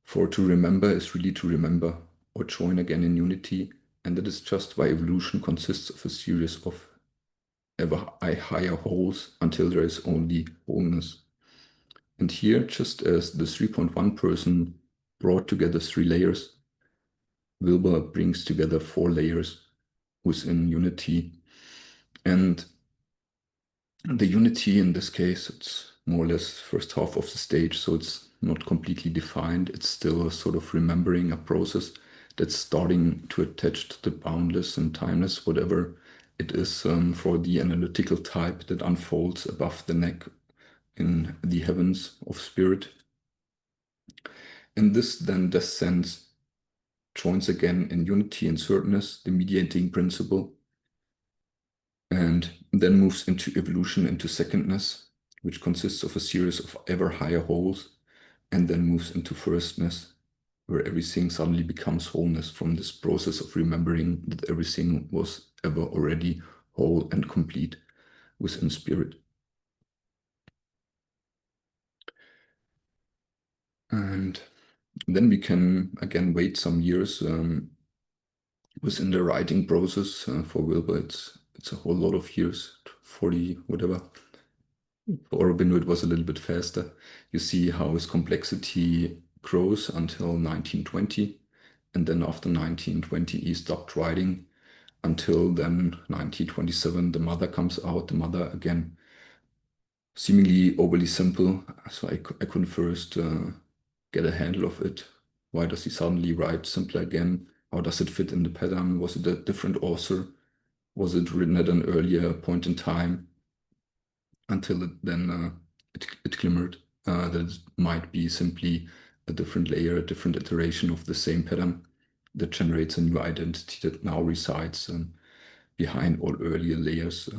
for to remember is really to remember or join again in unity, and that is just why evolution consists of a series of ever higher wholes until there is only wholeness. And here, just as the 3.1 person brought together three layers, Wilber brings together four layers within unity. And the unity in this case, it's more or less first half of the stage, so it's not completely defined. It's still a sort of remembering a process that's starting to attach to the boundless and timeless, whatever it is for the analytical type that unfolds above the neck in the heavens of spirit. And this then descends, joins again in unity and certainness, the mediating principle, and then moves into evolution, into secondness, which consists of a series of ever higher wholes, and then moves into firstness, where everything suddenly becomes wholeness from this process of remembering that everything was ever already whole and complete within spirit. And then we can again wait some years within the writing process. For Wilber, it's a whole lot of years, 40, whatever. For Aurobindo, it was a little bit faster. You see how his complexity grows until 1920. And then after 1920, he stopped writing until then 1927, The Mother comes out. The Mother, again, seemingly overly simple. So I couldn't first get a handle of it. Why does he suddenly write simpler again? How does it fit in the pattern? Was it a different author? Was it written at an earlier point in time? Until it then it glimmered that it might be simply a different layer, a different iteration of the same pattern that generates a new identity that now resides behind all earlier layers,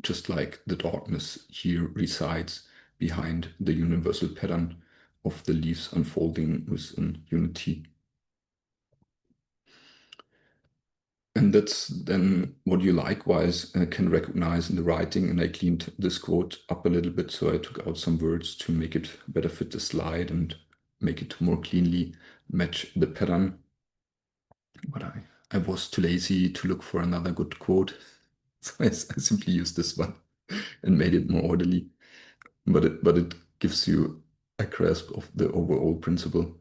just like the darkness here resides behind the universal pattern of the leaves unfolding within unity. And that's then what you likewise can recognize in the writing. And I cleaned this quote up a little bit, so I took out some words to make it better fit the slide and make it more cleanly match the pattern. But I was too lazy to look for another good quote, so I simply used this one and made it more orderly. But it gives you a grasp of the overall principle.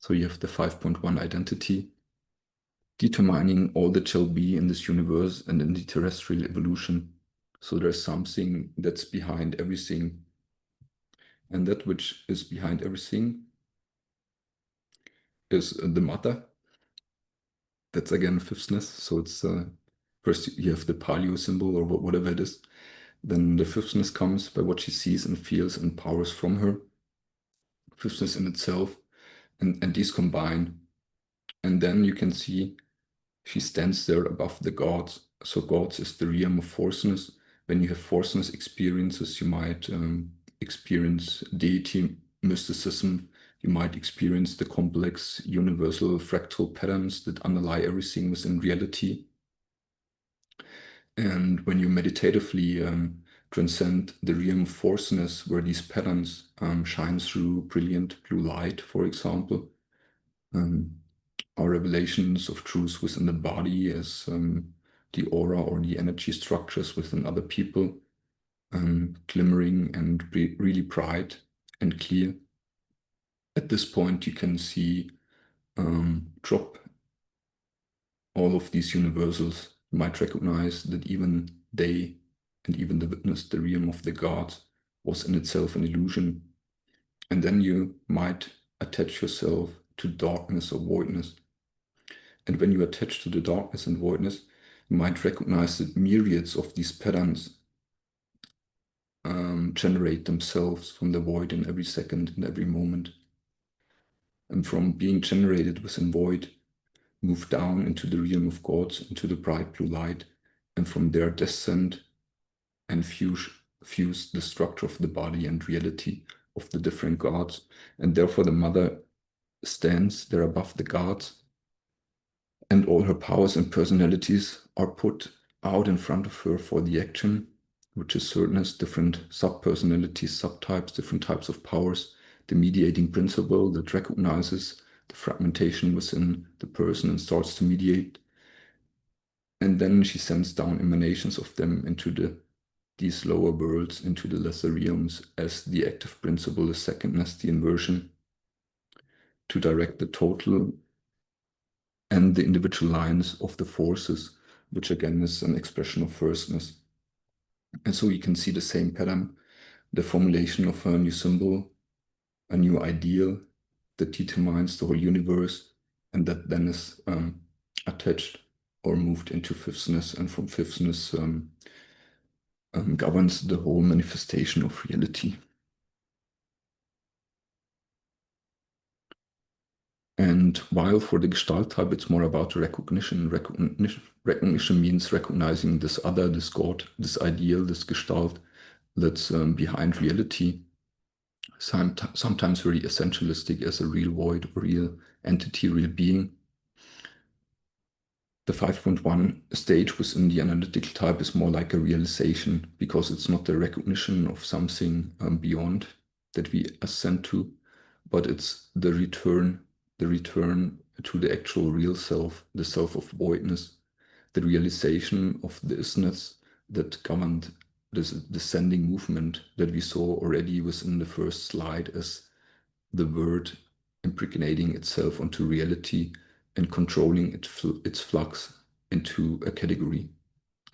So you have the 5.1 identity, determining all that shall be in this universe and in the terrestrial evolution. So there's something that's behind everything. And that which is behind everything is the mother. That's again fifthness. So it's first you have the paleo symbol or whatever it is. Then the fifthness comes by what she sees and feels and powers from her. Fifthness in itself. And these combine. And then you can see she stands there above the gods. So gods is the realm of forceness. When you have forceness experiences, you might experience deity mysticism. You might experience the complex universal fractal patterns that underlie everything within reality. And when you meditatively transcend the realm of forceness, where these patterns shine through brilliant blue light, for example, our revelations of truth within the body as the aura or the energy structures within other people, glimmering and really bright and clear. At this point, you can see drop all of these universals. You might recognize that even they and even the witness, the realm of the gods, was in itself an illusion. And then you might attach yourself to darkness or voidness. And when you attach to the darkness and voidness, you might recognize that myriads of these patterns generate themselves from the void in every second and every moment. And from being generated within void, move down into the realm of gods, into the bright blue light, and from there descend and fuse the structure of the body and reality of the different gods. And therefore the mother stands there above the gods, and all her powers and personalities are put out in front of her for the action, which is certain as different sub-personalities, subtypes, different types of powers, the mediating principle that recognizes the fragmentation within the person and starts to mediate. And then she sends down emanations of them into these lower worlds, into the lesser realms, as the active principle, the secondness, the inversion, to direct the total and the individual lines of the forces, which again is an expression of firstness. And so you can see the same pattern, the formulation of a new symbol, a new ideal that determines the whole universe, and that then is attached or moved into fifthness, and from fifthness governs the whole manifestation of reality. And while for the Gestalt type, it's more about recognition. Recognition means recognizing this other, this God, this ideal, this Gestalt that's behind reality. Sometimes very essentialistic as a real void, real entity, real being. The 5.1 stage within the analytical type is more like a realization, because it's not the recognition of something beyond that we ascend to, but it's the return to the actual real self, the self of voidness, the realization of the isness that governed this descending movement that we saw already within the first slide as the word impregnating itself onto reality and controlling its flux into a category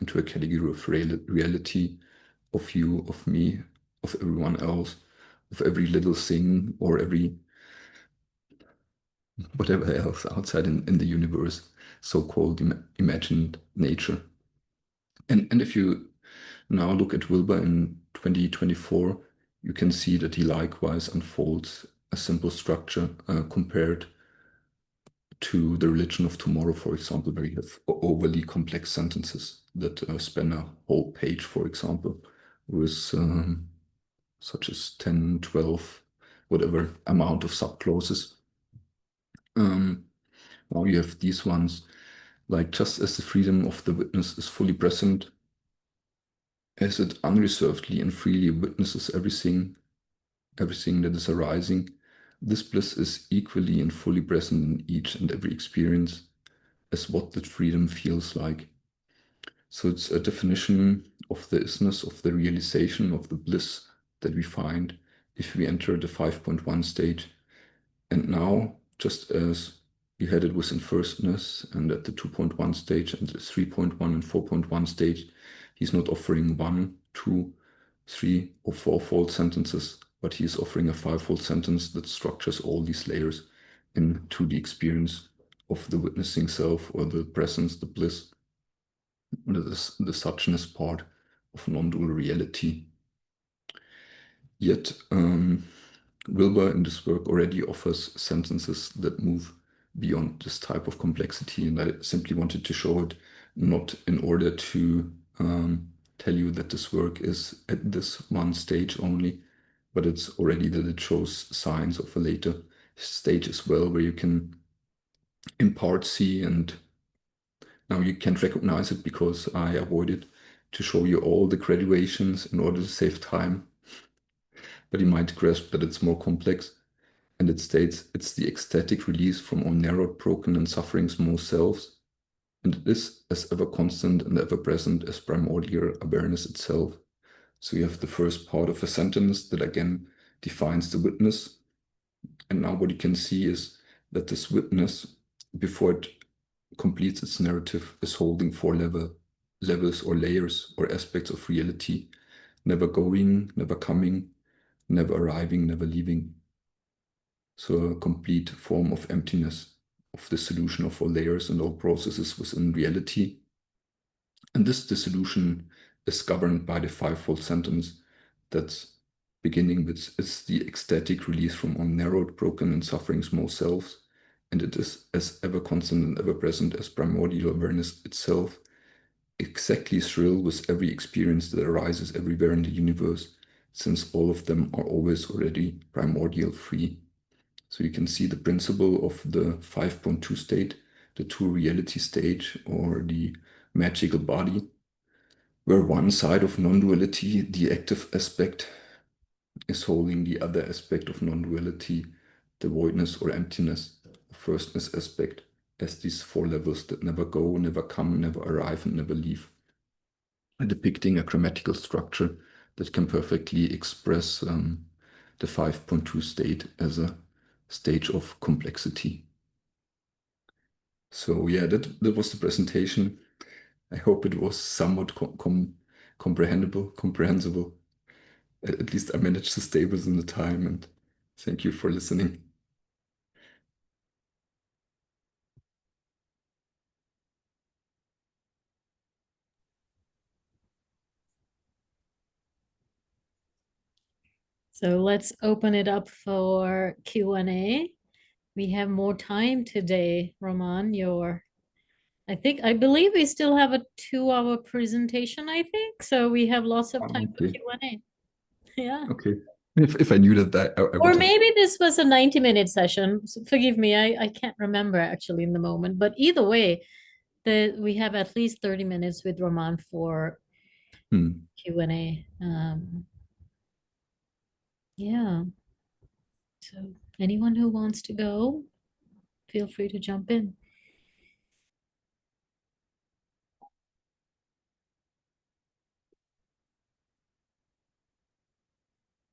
of reality, of you, of me, of everyone else, of every little thing or every whatever else outside in the universe, so-called imagined nature. And if you now look at Wilber in 2024, you can see that he likewise unfolds a simple structure compared to the religion of tomorrow, for example, where you have overly complex sentences that span a whole page, for example, with such as 10, 12, whatever amount of subclauses. Now you have these ones, like just as the freedom of the witness is fully present, as it unreservedly and freely witnesses everything that is arising, this bliss is equally and fully present in each and every experience as what that freedom feels like. So it's a definition of the isness of the realization of the bliss that we find if we enter the 5.1 stage. And now, just as we had it within firstness and at the 2.1 stage and the 3.1 and 4.1 stage, he's not offering 1, 2, 3, or 4-fold sentences, but he is offering a 5-fold sentence that structures all these layers into the experience of the witnessing self, or the presence, the bliss, the suchness part of non-dual reality. Yet Wilber in this work already offers sentences that move beyond this type of complexity, and I simply wanted to show it, not in order to tell you that this work is at this one stage only, but it's already that it shows signs of a later stage as well, where you can in part see, and now you can recognize it because I avoided to show you all the graduations in order to save time, but you might grasp that it's more complex. And it states it's the ecstatic release from all narrowed, broken, and suffering small selves, and it is as ever constant and ever present as primordial awareness itself. So you have the first part of a sentence that again defines the witness. And now what you can see is that this witness, before it completes its narrative, is holding 4 levels or layers or aspects of reality, never going, never coming, never arriving, never leaving. So a complete form of emptiness, of the solution of all layers and all processes within reality. And this dissolution is governed by the 5-fold sentence that's beginning with, it's the ecstatic release from all narrowed, broken, and suffering small selves, and it is as ever constant and ever present as primordial awareness itself, exactly thrill with every experience that arises everywhere in the universe, since all of them are always already primordial free. So you can see the principle of the 5.2 state, the true reality stage, or the magical body, where one side of non-duality, the active aspect, is holding the other aspect of non-duality, the voidness or emptiness, firstness aspect, as these 4 levels that never go, never come, never arrive, and never leave, depicting a grammatical structure that can perfectly express the 5.2 state as a stage of complexity. So yeah, that was the presentation. I hope it was somewhat comprehensible. At least I managed to stay within the time, and thank you for listening. So let's open it up for Q&A. We have more time today, Roman. I believe we still have a 2-hour presentation, I think. So we have lots of time for Okay. Q&A. Yeah. Okay. If I knew that, I would Or have. maybe this was a 90-minute session. Forgive me, I can't remember actually in the moment. But either way, we have at least 30 minutes with Roman for Q&A. Yeah. So anyone who wants to go, feel free to jump in.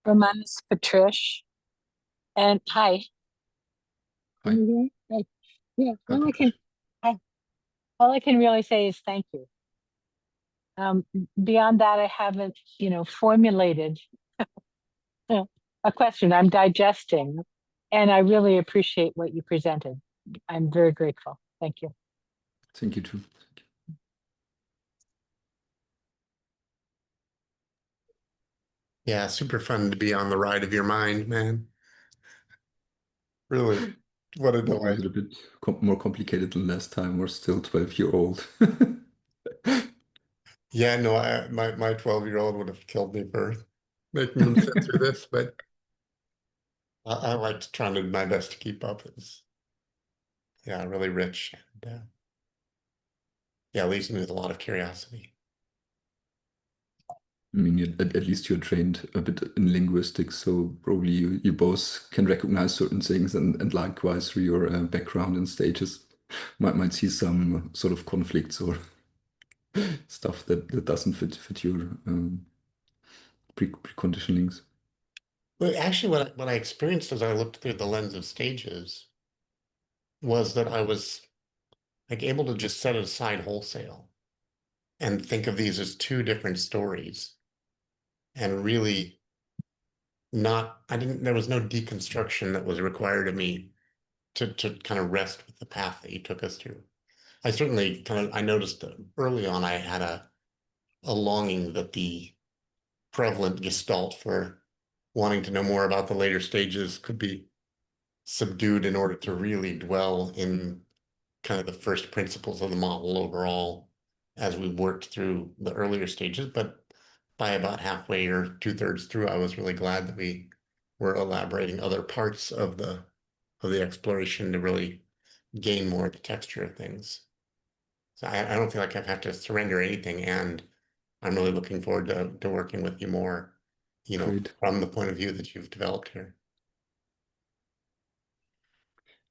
Roman is Patrish. And hi. Hi. Can you hear me? Yeah, Hi, all I can really say is thank you. Beyond that, I haven't, formulated a question. I'm digesting. And I really appreciate what you presented. I'm very grateful. Thank you. Thank you too. Yeah, super fun to be on the ride of your mind, man. Really, what a Was delight. it a bit more complicated than last time? We're still 12-year-old. Yeah, no, my 12-year-old would have killed me for making him sit through this, but I liked trying to do my best to keep up. It's yeah, really rich. And, yeah, leaves me with a lot of curiosity. I mean, at least you're trained a bit in linguistics, so probably you both can recognize certain things, and likewise through your background and stages, might see some sort of conflicts or stuff that doesn't fit your preconditionings. Well, actually, what I experienced as I looked through the lens of stages was that I was like able to just set it aside wholesale and think of these as two different stories and really there was no deconstruction that was required of me to kind of rest with the path that you took us through. I certainly I noticed that early on I had a longing that the prevalent gestalt for wanting to know more about the later stages could be subdued in order to really dwell in kind of the first principles of the model overall as we worked through the earlier stages. But by about halfway or 2/3 through, I was really glad that we were elaborating other parts of the exploration to really gain more of the texture of things. So I don't feel like I've had to surrender anything, and I'm really looking forward to working with you more, Great. from the point of view that you've developed here.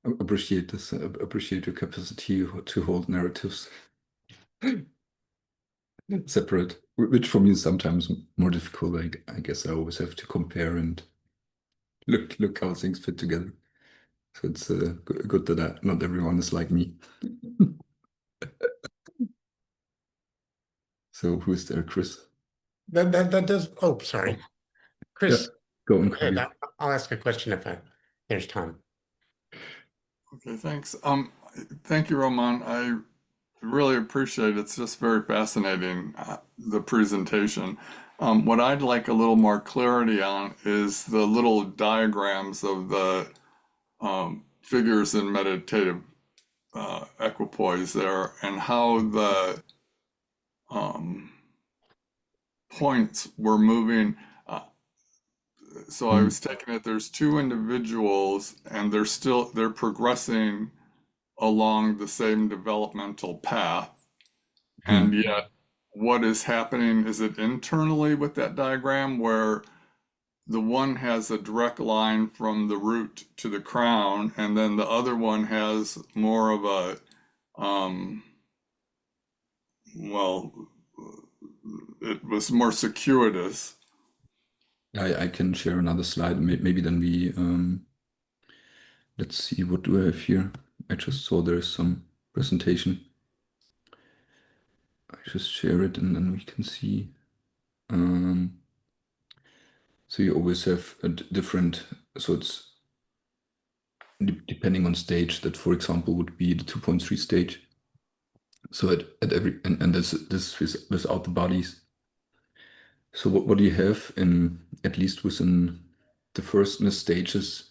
I appreciate this. Appreciate your capacity to hold narratives separate, which for me is sometimes more difficult. I guess I always have to compare and look how things fit together. So it's good that not everyone is like me. So who is there, Chris? That does. Oh, sorry, Chris. Go on, Go ahead. Claudia. I'll ask a question if there's time. Okay, thanks. Thank you, Roman. I really appreciate it. It's just very fascinating, the presentation. What I'd like a little more clarity on is the little diagrams of the figures in meditative equipoise there, and how the points were moving. So I was taking it, there's two individuals and they're progressing along the same developmental path. And yet what is happening, is it internally with that diagram where the one has a direct line from the root to the crown, and then the other one has more of a, well, it was more circuitous. I can share another slide. Maybe then we let's see, what do I have here? I just saw there's some presentation. I just share it and then we can see. So you always have a different, so it's depending on stage, that for example would be the 2.3 stage. So at every, and this is without the bodies. So what do you have in, at least within the firstness stages,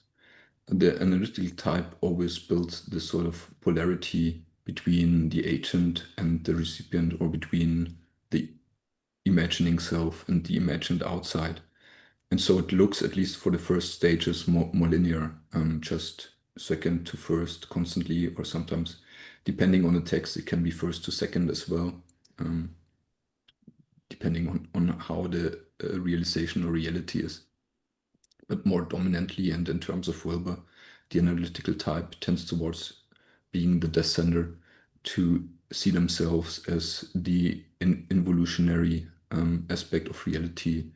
the analytical type always builds this sort of polarity between the agent and the recipient, or between the imagining self and the imagined outside. And so it looks, at least for the first stages, more linear, just second to first constantly, or sometimes, depending on the text, it can be first to second as well, depending on how the realization or reality is. But more dominantly, and in terms of Wilber, the analytical type tends towards being the descender, to see themselves as the involutionary aspect of reality,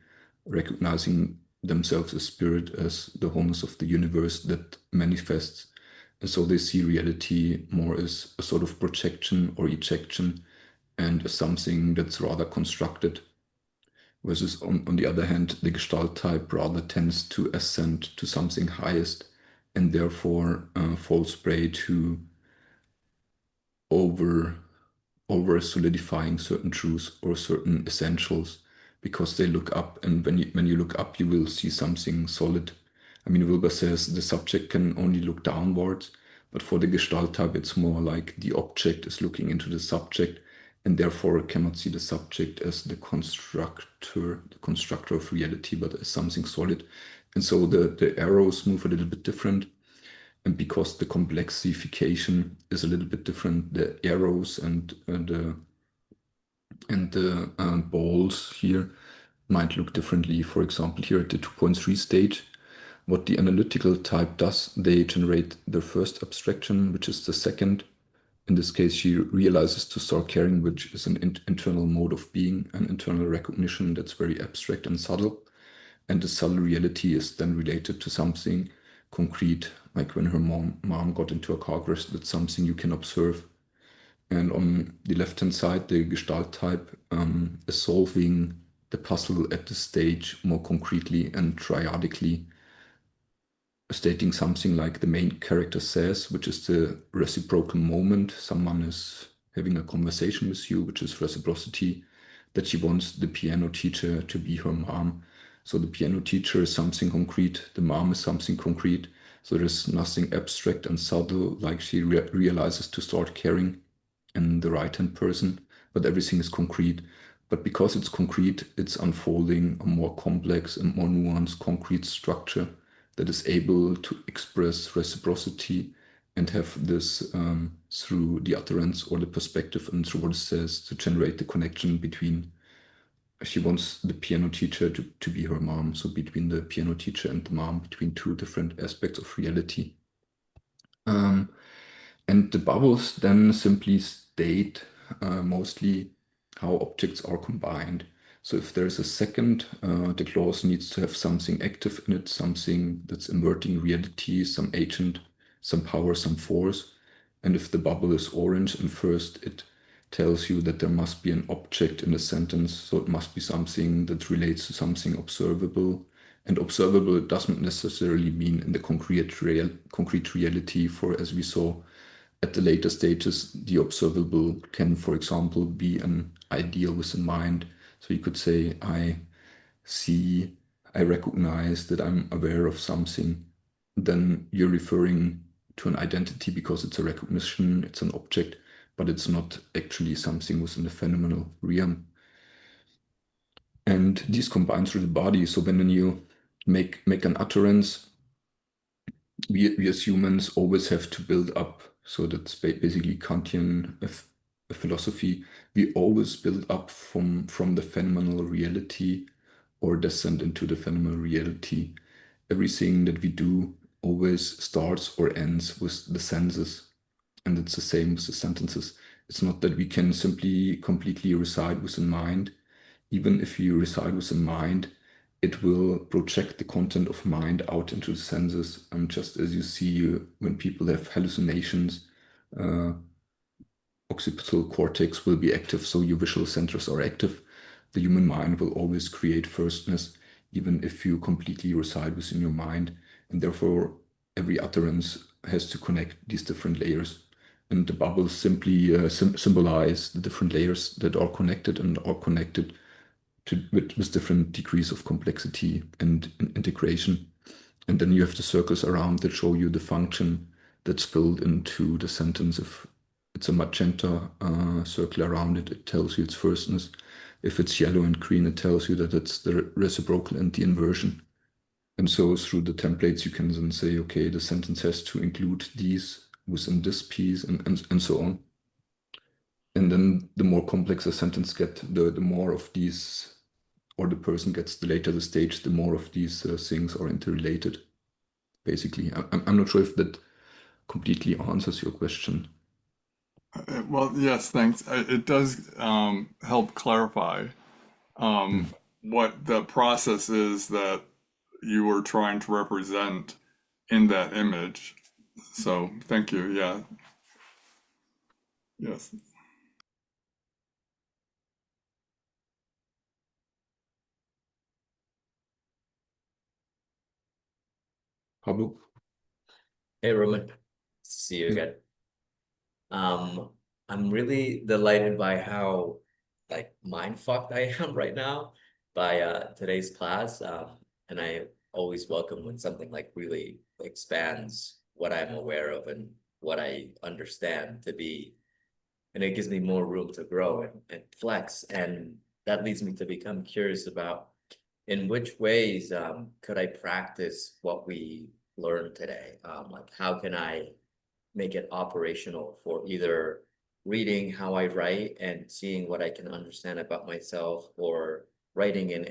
recognizing themselves as spirit, as the wholeness of the universe that manifests. And so they see reality more as a sort of projection or ejection, and as something that's rather constructed. Versus on the other hand, the Gestalt type rather tends to ascend to something highest, and therefore falls prey to over solidifying certain truths or certain essentials, because they look up, and when you look up, you will see something solid. I mean, Wilber says the subject can only look downwards, but for the Gestalt type, it's more like the object is looking into the subject, and therefore cannot see the subject as the constructor of reality, but as something solid. And so the arrows move a little bit different. And because the complexification is a little bit different, the arrows and the balls here might look differently. For example, here at the 2.3 stage, what the analytical type does, they generate their first abstraction, which is the second. In this case, she realizes to start caring, which is an internal mode of being, an internal recognition that's very abstract and subtle. And the subtle reality is then related to something concrete, like when her mom got into a car crash. That's something you can observe. And on the left-hand side, the Gestalt type is solving the puzzle at this stage more concretely and triadically, stating something like the main character says, which is the reciprocal moment. Someone is having a conversation with you, which is reciprocity, that she wants the piano teacher to be her mom. So the piano teacher is something concrete, the mom is something concrete. So there's nothing abstract and subtle, like she realizes to start caring in the right-hand person, but everything is concrete. But because it's concrete, it's unfolding a more complex and more nuanced concrete structure that is able to express reciprocity and have this through the utterance or the perspective and through what it says to generate the connection between, she wants the piano teacher to be her mom. So between the piano teacher and the mom, between two different aspects of reality. And the bubbles then simply state mostly how objects are combined. So if there's a second, the clause needs to have something active in it, something that's inverting reality, some agent, some power, some force. And if the bubble is orange and first, it tells you that there must be an object in the sentence. So it must be something that relates to something observable. And observable doesn't necessarily mean in the concrete reality, for as we saw at the later stages, the observable can, for example, be an ideal within mind. So you could say, I see, I recognize that I'm aware of something. Then you're referring to an identity because it's a recognition, it's an object, but it's not actually something within the phenomenal realm. And these combine through the body. So when you make an utterance, we as humans always have to build up. So that's basically Kantian philosophy. We always build up from the phenomenal reality or descend into the phenomenal reality. Everything that we do always starts or ends with the senses. And it's the same with the sentences. It's not that we can simply completely reside within mind. Even if you reside within mind, it will project the content of mind out into the senses. And just as you see when people have hallucinations, occipital cortex will be active, so your visual centers are active. The human mind will always create firstness, even if you completely reside within your mind. And therefore, every utterance has to connect these different layers. And the bubbles simply symbolize the different layers that are connected and are connected with different degrees of complexity and integration. And then you have the circles around that show you the function that's filled into the sentence. If it's a magenta circle around it, it tells you its firstness. If it's yellow and green, it tells you that it's the reciprocal and the inversion. And so through the templates, you can then say, okay, the sentence has to include these within this piece and so on. And then the more complex a sentence gets, the more of these, or the person gets, the later the stage, the more of these things are interrelated. Basically, I'm not sure if that completely answers your question. Well, yes, thanks. It does help clarify what the process is that you were trying to represent in that image. So thank you. Yeah. Yes. Pablo? Hey, Roman. Nice to see you again. I'm really delighted by how like mind fucked I am right now by today's class. And I always welcome when something like really expands what I'm aware of and what I understand to be, and it gives me more room to grow and flex. And that leads me to become curious about in which ways could I practice what we learned today? Like how can I make it operational for either reading how I write and seeing what I can understand about myself, or writing in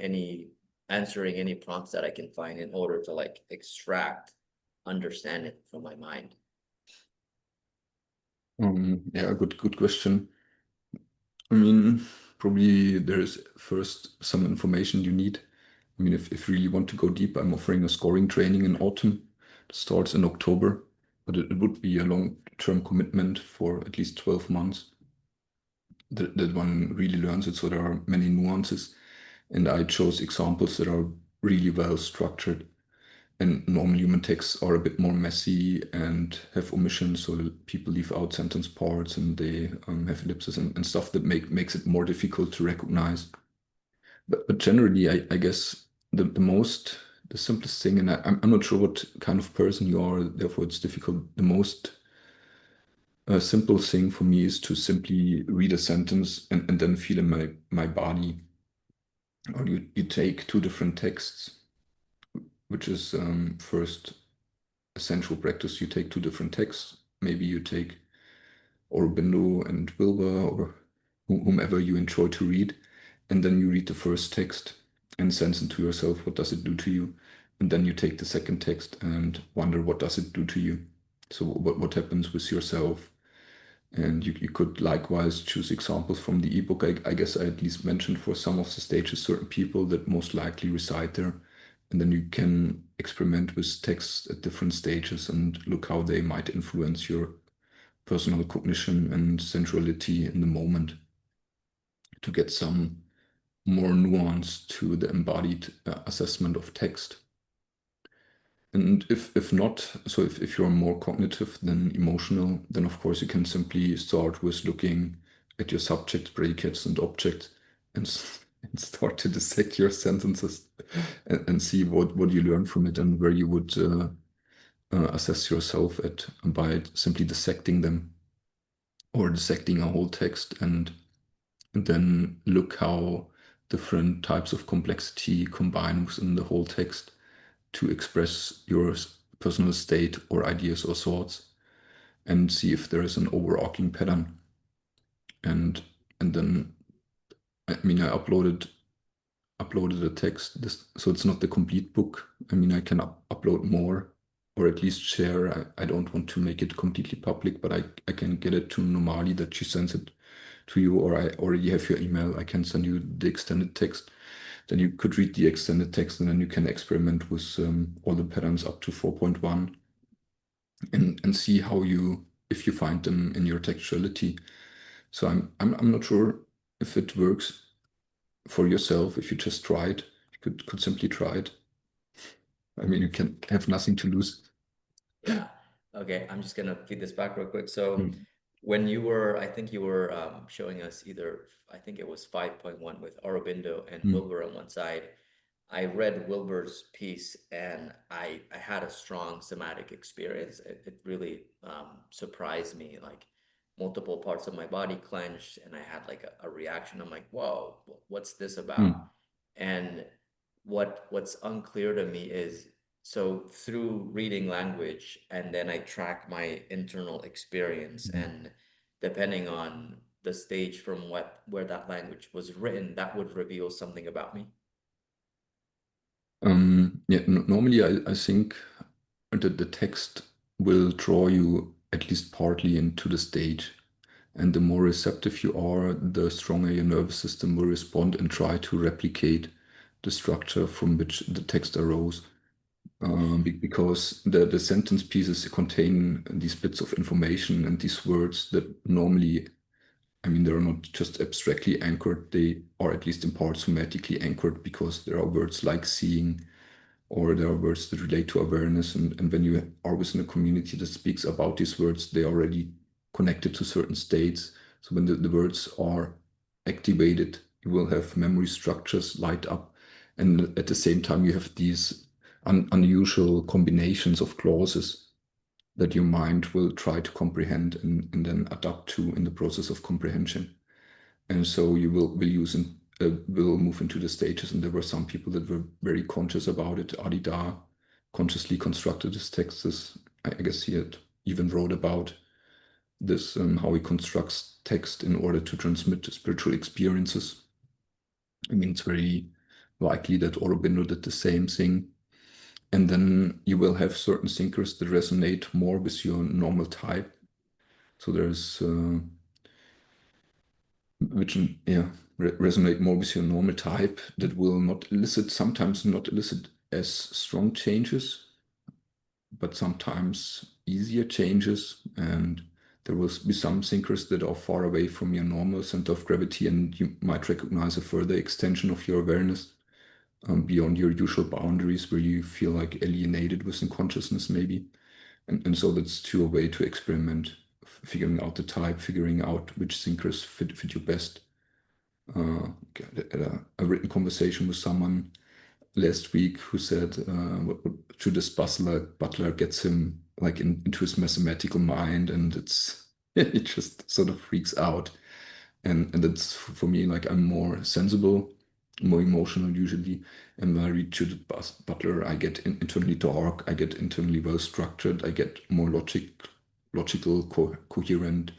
answering any prompts that I can find in order to like extract understanding from my mind. Yeah, good question. I mean, probably there's first some information you need. I mean, if you really want to go deep, I'm offering a scoring training in autumn. It starts in October, but it would be a long-term commitment for at least 12 months that one really learns it. So there are many nuances, and I chose examples that are really well structured. And normal human texts are a bit more messy and have omissions, so that people leave out sentence parts, and they have ellipses and stuff that makes it more difficult to recognize. But generally, I guess the simplest thing, and I'm not sure what kind of person you are, therefore it's difficult. The most simple thing for me is to simply read a sentence and then feel in my body. Or you take two different texts, which is first essential practice. You take two different texts. Maybe you take Aurobindo and Wilber, or whomever you enjoy to read, and then you read the first text and sense into yourself, what does it do to you? And then you take the second text and wonder, what does it do to you? So what happens with yourself? And you could likewise choose examples from the ebook. I guess I at least mentioned for some of the stages certain people that most likely reside there. And then you can experiment with texts at different stages and look how they might influence your personal cognition and sensuality in the moment, to get some more nuance to the embodied assessment of text. And if not, so if you're more cognitive than emotional, then of course you can simply start with looking at your subjects, predicates, and objects, and start to dissect your sentences and see what you learn from it, and where you would assess yourself at by simply dissecting them, or dissecting a whole text, and then look how different types of complexity combine within the whole text to express your personal state or ideas or thoughts, and see if there is an overarching pattern. And then, I mean, I uploaded a text, so it's not the complete book. I mean, I can upload more, or at least share. I don't want to make it completely public, but I can get it to Normali, that she sends it to you, or I already have your email. I can send you the extended text. Then you could read the extended text, and then you can experiment with all the patterns up to 4.1, and see how if you find them in your textuality. So I'm not sure if it works for yourself. If you just try it, you could simply try it. I mean, you can have nothing to lose. Yeah. Okay, I'm just gonna feed this back real quick. So when I think you were showing us I think it was 5.1 with Aurobindo and Wilber on one side. I read Wilber's piece, and I had a strong somatic experience. It really surprised me. Like, multiple parts of my body clenched, and I had like a reaction. I'm like, whoa, what's this about? And what's unclear to me is, so through reading language, and then I track my internal experience, and depending on the stage from where that language was written, that would reveal something about me. Yeah, normally I think that the text will draw you at least partly into the stage. And the more receptive you are, the stronger your nervous system will respond and try to replicate the structure from which the text arose. Because the sentence pieces contain these bits of information and these words that normally, I mean, they're not just abstractly anchored, they are at least in part somatically anchored, because there are words like seeing, or there are words that relate to awareness. And when you are within a community that speaks about these words, they are already connected to certain states. So when the words are activated, you will have memory structures light up. And at the same time, you have these unusual combinations of clauses that your mind will try to comprehend and then adapt to in the process of comprehension. And so you will move into the stages. And there were some people that were very conscious about it. Adida consciously constructed his texts. I guess he had even wrote about this, how he constructs text in order to transmit spiritual experiences. I mean, it's very likely that Aurobindo did the same thing. And then you will have certain thinkers that resonate more with your normal type. So there's resonate more with your normal type that will sometimes not elicit as strong changes, but sometimes easier changes. And there will be some thinkers that are far away from your normal center of gravity, and you might recognize a further extension of your awareness beyond your usual boundaries, where you feel like alienated within consciousness, maybe. And so that's your way to experiment, figuring out the type, figuring out which thinkers fit you best. Had a written conversation with someone last week who said Judith Butler gets him like into his mathematical mind, and it just sort of freaks out. And that's for me, like, I'm more sensible, more emotional usually. And when I read Judith Butler, I get internally dark, I get internally well structured, I get more logical, coherent,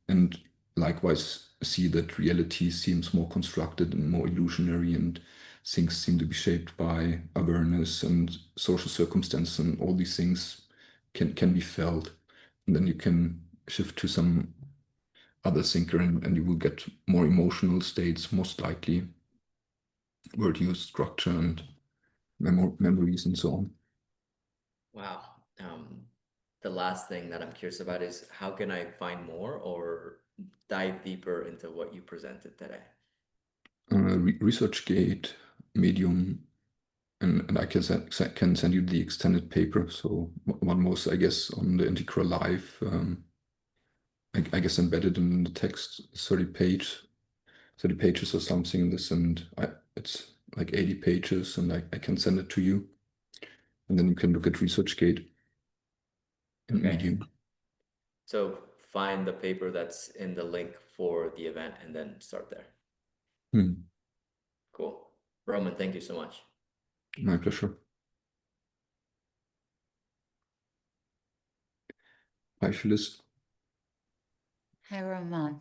and likewise see that reality seems more constructed and more illusionary, and things seem to be shaped by awareness and social circumstances, and all these things can be felt. And then you can shift to some other thinker, and you will get more emotional states, most likely, word use, structure, and memories, and so on. Wow. The last thing that I'm curious about is how can I find more or dive deeper into what you presented today? ResearchGate, Medium, and I can send you the extended paper. So one was, I guess, on the integral life. I guess embedded in the text, 30 pages or something. It's like 80 pages, and I can send it to you, and then you can look at ResearchGate and Medium. So find the paper that's in the link for the event and then start there. Cool. Roman, thank you so much. My pleasure. Bye, Phyllis. Hi, Roman.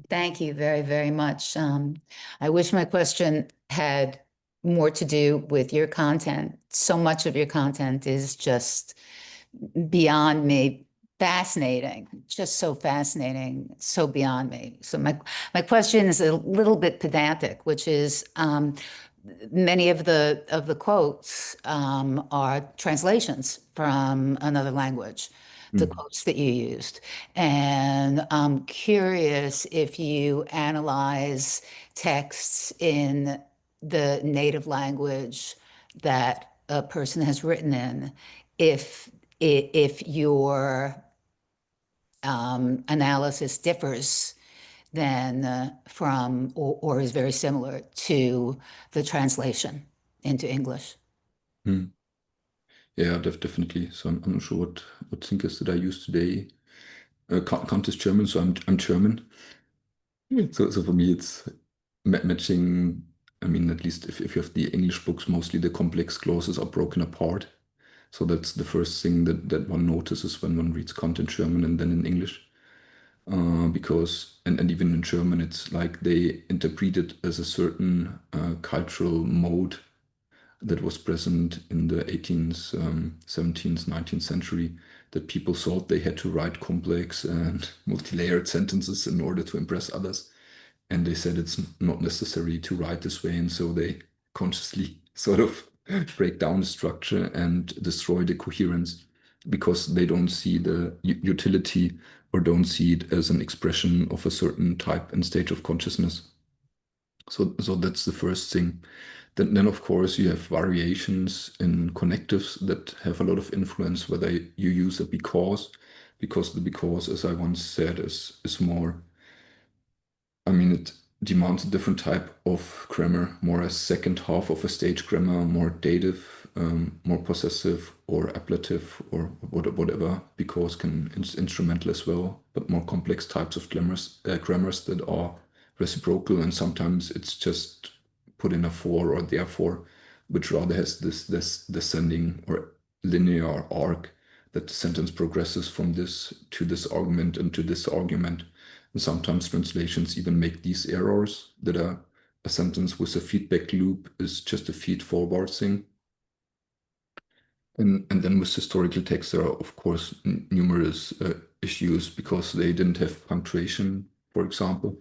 Thank you very, very much. I wish my question had more to do with your content. So much of your content is just beyond me, fascinating, just so fascinating, so beyond me. So my question is a little bit pedantic, which is many of the quotes are translations from another language, the quotes that you used. And I'm curious if you analyze texts in the native language that a person has written in, if your analysis differs than from or is very similar to the translation into English. Yeah, definitely. So I'm not sure what thinkers that I use today. Kant is German, so I'm German. So for me, it's matching. I mean, at least if you have the English books, mostly the complex clauses are broken apart. So that's the first thing that one notices when one reads Kant in German and then in English. Because even in German, it's like they interpret it as a certain cultural mode that was present in the 18th, 17th, 19th century, that people thought they had to write complex and multi-layered sentences in order to impress others. And they said it's not necessary to write this way. And so they consciously sort of break down the structure and destroy the coherence, because they don't see the utility or don't see it as an expression of a certain type and stage of consciousness. So that's the first thing. Then of course, you have variations in connectives that have a lot of influence, whether you use a because the because, as I once said, is more, I mean, it demands a different type of grammar, more a second half of a stage grammar, more dative, more possessive or ablative or whatever, because can instrumental as well, but more complex types of grammars that are reciprocal, and sometimes it's just put in a for or therefore, which rather has this descending or linear arc, that the sentence progresses from this to this argument and to this argument. And sometimes translations even make these errors, that a sentence with a feedback loop is just a feed forward thing. And then with historical texts, there are, of course, numerous issues because they didn't have punctuation, for example.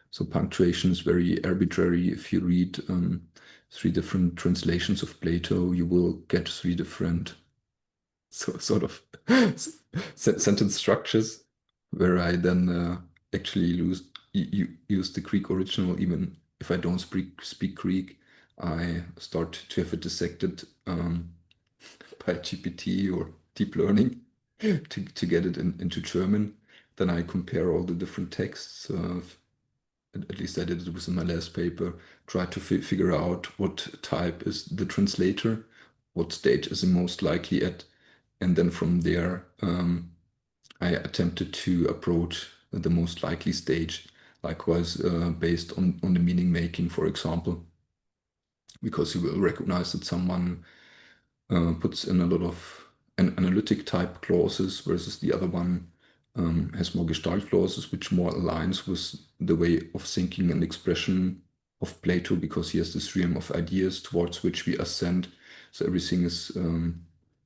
So punctuation is very arbitrary. If you read 3 different translations of Plato, you will get 3 different sort of sentence structures, where I then actually use the Greek original. Even if I don't speak Greek, I start to have it dissected by GPT or deep learning to get it into German. Then I compare all the different texts. At least I did it with my last paper. Try to figure out what type is the translator, what stage is the most likely at, and then from there I attempted to approach the most likely stage. Likewise, based on the meaning making, for example, because you will recognize that someone puts in a lot of analytic type clauses, versus the other one has more Gestalt clauses, which more aligns with the way of thinking and expression of Plato, because he has this realm of ideas towards which we ascend. So everything is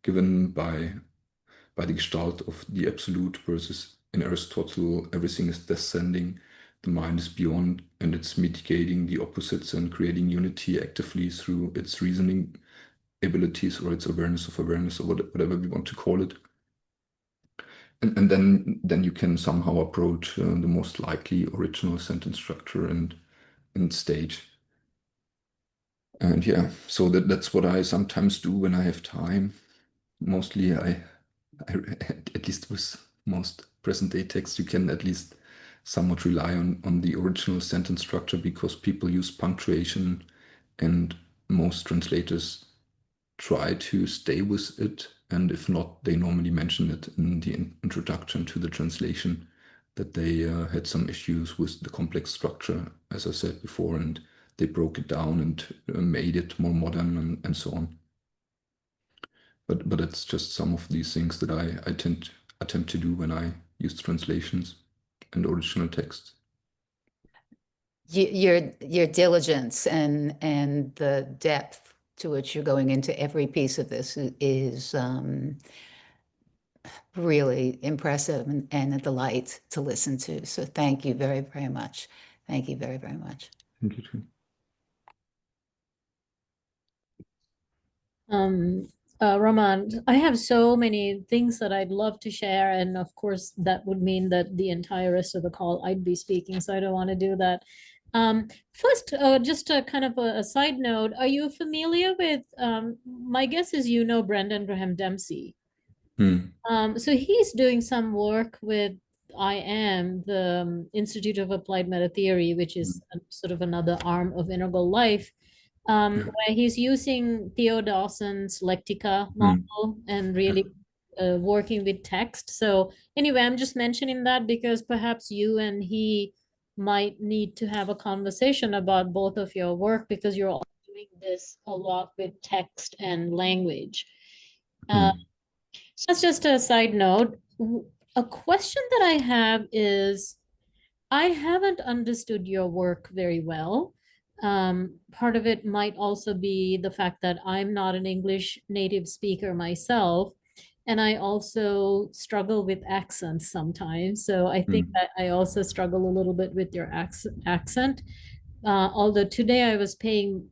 given by the Gestalt of the absolute, versus in Aristotle, everything is descending. The mind is beyond, and it's mitigating the opposites and creating unity actively through its reasoning abilities or its awareness of awareness, or whatever we want to call it. And then you can somehow approach the most likely original sentence structure and stage. And yeah, so that's what I sometimes do when I have time. Mostly I at least with most present day texts, you can at least somewhat rely on the original sentence structure, because people use punctuation, and most translators try to stay with it. And if not, they normally mention it in the introduction to the translation, that they had some issues with the complex structure, as I said before, and they broke it down and made it more modern and so on. But it's just some of these things that I attempt to do when I use translations and original texts. Your diligence and the depth to which you're going into every piece of this is really impressive and a delight to listen to. So thank you very, very much. Thank you very, very much. Thank you too. Roman, I have so many things that I'd love to share, and of course that would mean that the entire rest of the call I'd be speaking, so I don't want to do that. First, just a kind of a side note, are you familiar with, my guess is you know Brendan Graham Dempsey. So he's doing some work with IM, the Institute of Applied Meta Theory, which is sort of another arm of Integral Life, where he's using Theo Dawson's Lectica model and really working with text. So anyway, I'm just mentioning that because perhaps you and he might need to have a conversation about both of your work, because you're all doing this a lot with text and language. So that's just a side note. A question that I have is, I haven't understood your work very well. Part of it might also be the fact that I'm not an English native speaker myself, and I also struggle with accents sometimes. So I think that I also struggle a little bit with your accent. Although today I was paying,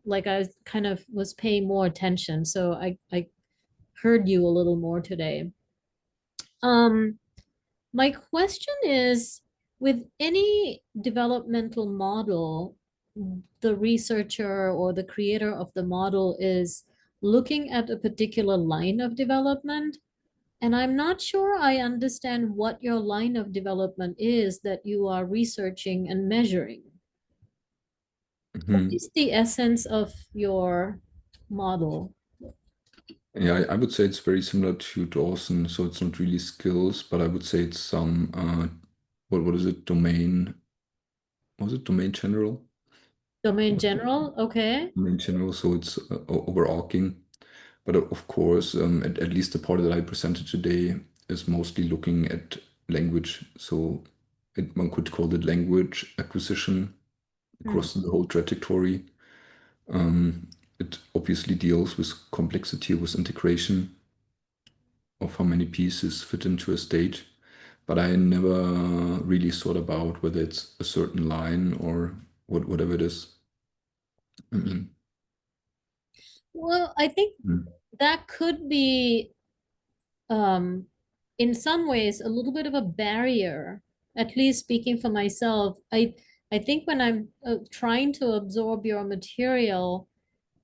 like I kind of was paying more attention, so I heard you a little more today. My question is, with any developmental model, the researcher or the creator of the model is looking at a particular line of development. And I'm not sure I understand what your line of development is that you are researching and measuring. What Mhm. is the essence of your model? Yeah, I would say it's very similar to Dawson. So it's not really skills, but I would say it's some what is it? Domain. Was it domain general? Domain general, okay. Domain general. So it's overarching. But of course, at least the part that I presented today is mostly looking at language. So one could call it language acquisition across the whole trajectory. It obviously deals with complexity, with integration of how many pieces fit into a stage. But I never really thought about whether it's a certain line or whatever it is. I mean, Well, I think mm, that could be in some ways a little bit of a barrier, at least speaking for myself. I think when I'm trying to absorb your material,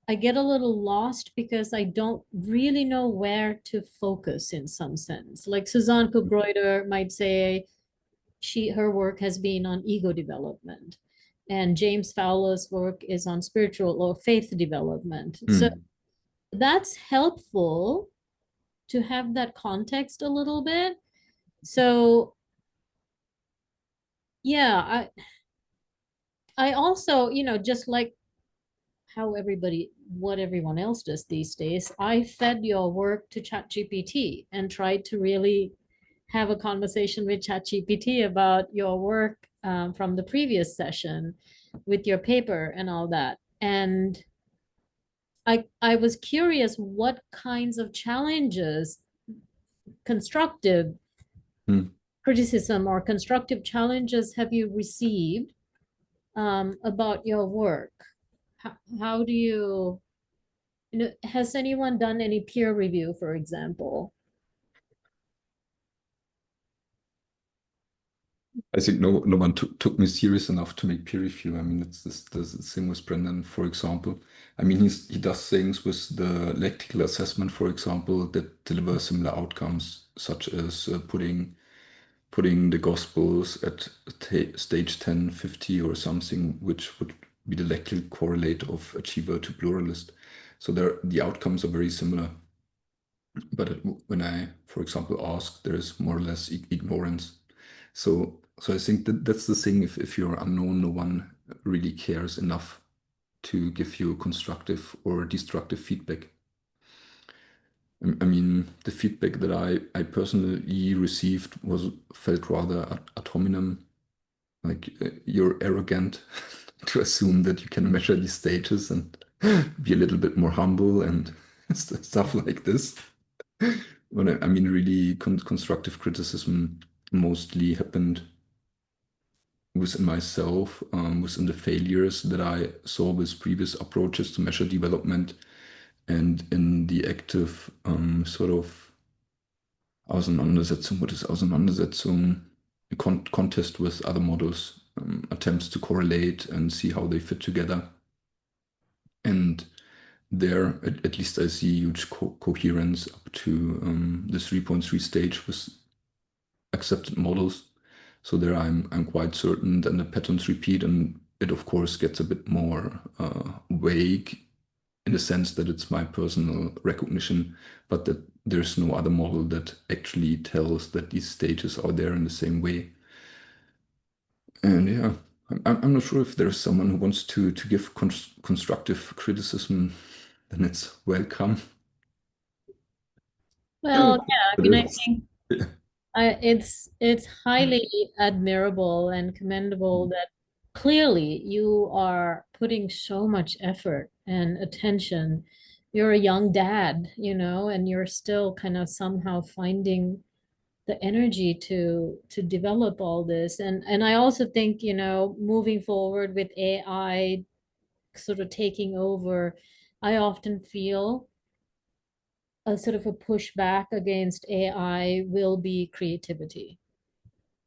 I get a little lost because I don't really know where to focus in some sense. Like Suzanne Kugroiter might say her work has been on ego development, and James Fowler's work is on spiritual or faith development. So mm. that's helpful to have that context a little bit. So yeah, I also, just like how what everyone else does these days, I fed your work to ChatGPT and tried to really have a conversation with ChatGPT about your work from the previous session with your paper and all that. And I was curious what kinds of challenges, constructive Mm. criticism or constructive challenges have you received about your work? How do has anyone done any peer review, for example? I think no one took me serious enough to make peer review. I mean, it's the same with Brendan, for example. I mean, he does things with the lectical assessment, for example, that deliver similar outcomes, such as putting the Gospels at stage 10, 50 or something, which would be the lectical correlate of achiever to pluralist. So the outcomes are very similar. But when I, for example, ask, there is more or less ignorance. So I think that's the thing. If you're unknown, no one really cares enough to give you constructive or destructive feedback. I mean, the feedback that I personally received felt rather ad hominem, like you're arrogant to assume that you can measure these stages and be a little bit more humble and stuff like this. But I mean, really constructive criticism mostly happened within myself, within the failures that I saw with previous approaches to measure development, and in the active sort of Auseinandersetzung, what is Auseinandersetzung? Contest with other models, attempts to correlate and see how they fit together. And there, at least I see huge coherence up to the 3.3 stage with accepted models. So there I'm quite certain that the patterns repeat, and it of course gets a bit more vague in the sense that it's my personal recognition, but that there's no other model that actually tells that these stages are there in the same way. And yeah, I'm not sure if there's someone who wants to give constructive criticism, then it's welcome. Well, yeah, I But mean, I it's, think yeah. it's highly admirable and commendable that clearly you are putting so much effort and attention. You're a young dad, and you're still kind of somehow finding the energy to develop all this. And I also think, moving forward with AI sort of taking over, I often feel a sort of a pushback against AI will be creativity.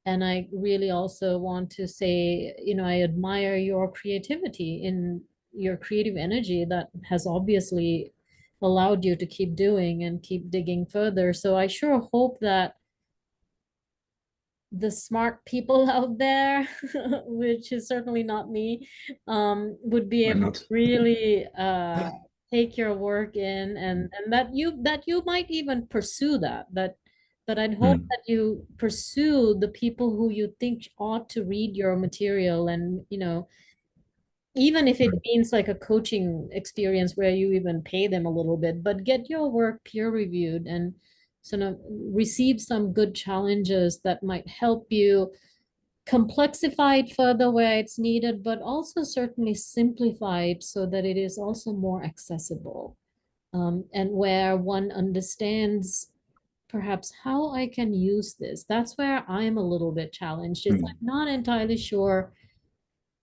And I really also want to say, I admire your creativity in your creative energy that has obviously allowed you to keep doing and keep digging further. So I sure hope that the smart people out there, which is certainly not me, would be Why able not? to really take your work in, and that you might even pursue that I'd hope Mm. that you pursue the people who you think ought to read your material, and even if it means like a coaching experience where you even pay them a little bit, but get your work peer reviewed and sort of receive some good challenges that might help you complexify it further where it's needed, but also certainly simplify it so that it is also more accessible, and where one understands perhaps how I can use this. That's where I'm a little bit challenged. It's I'm not entirely sure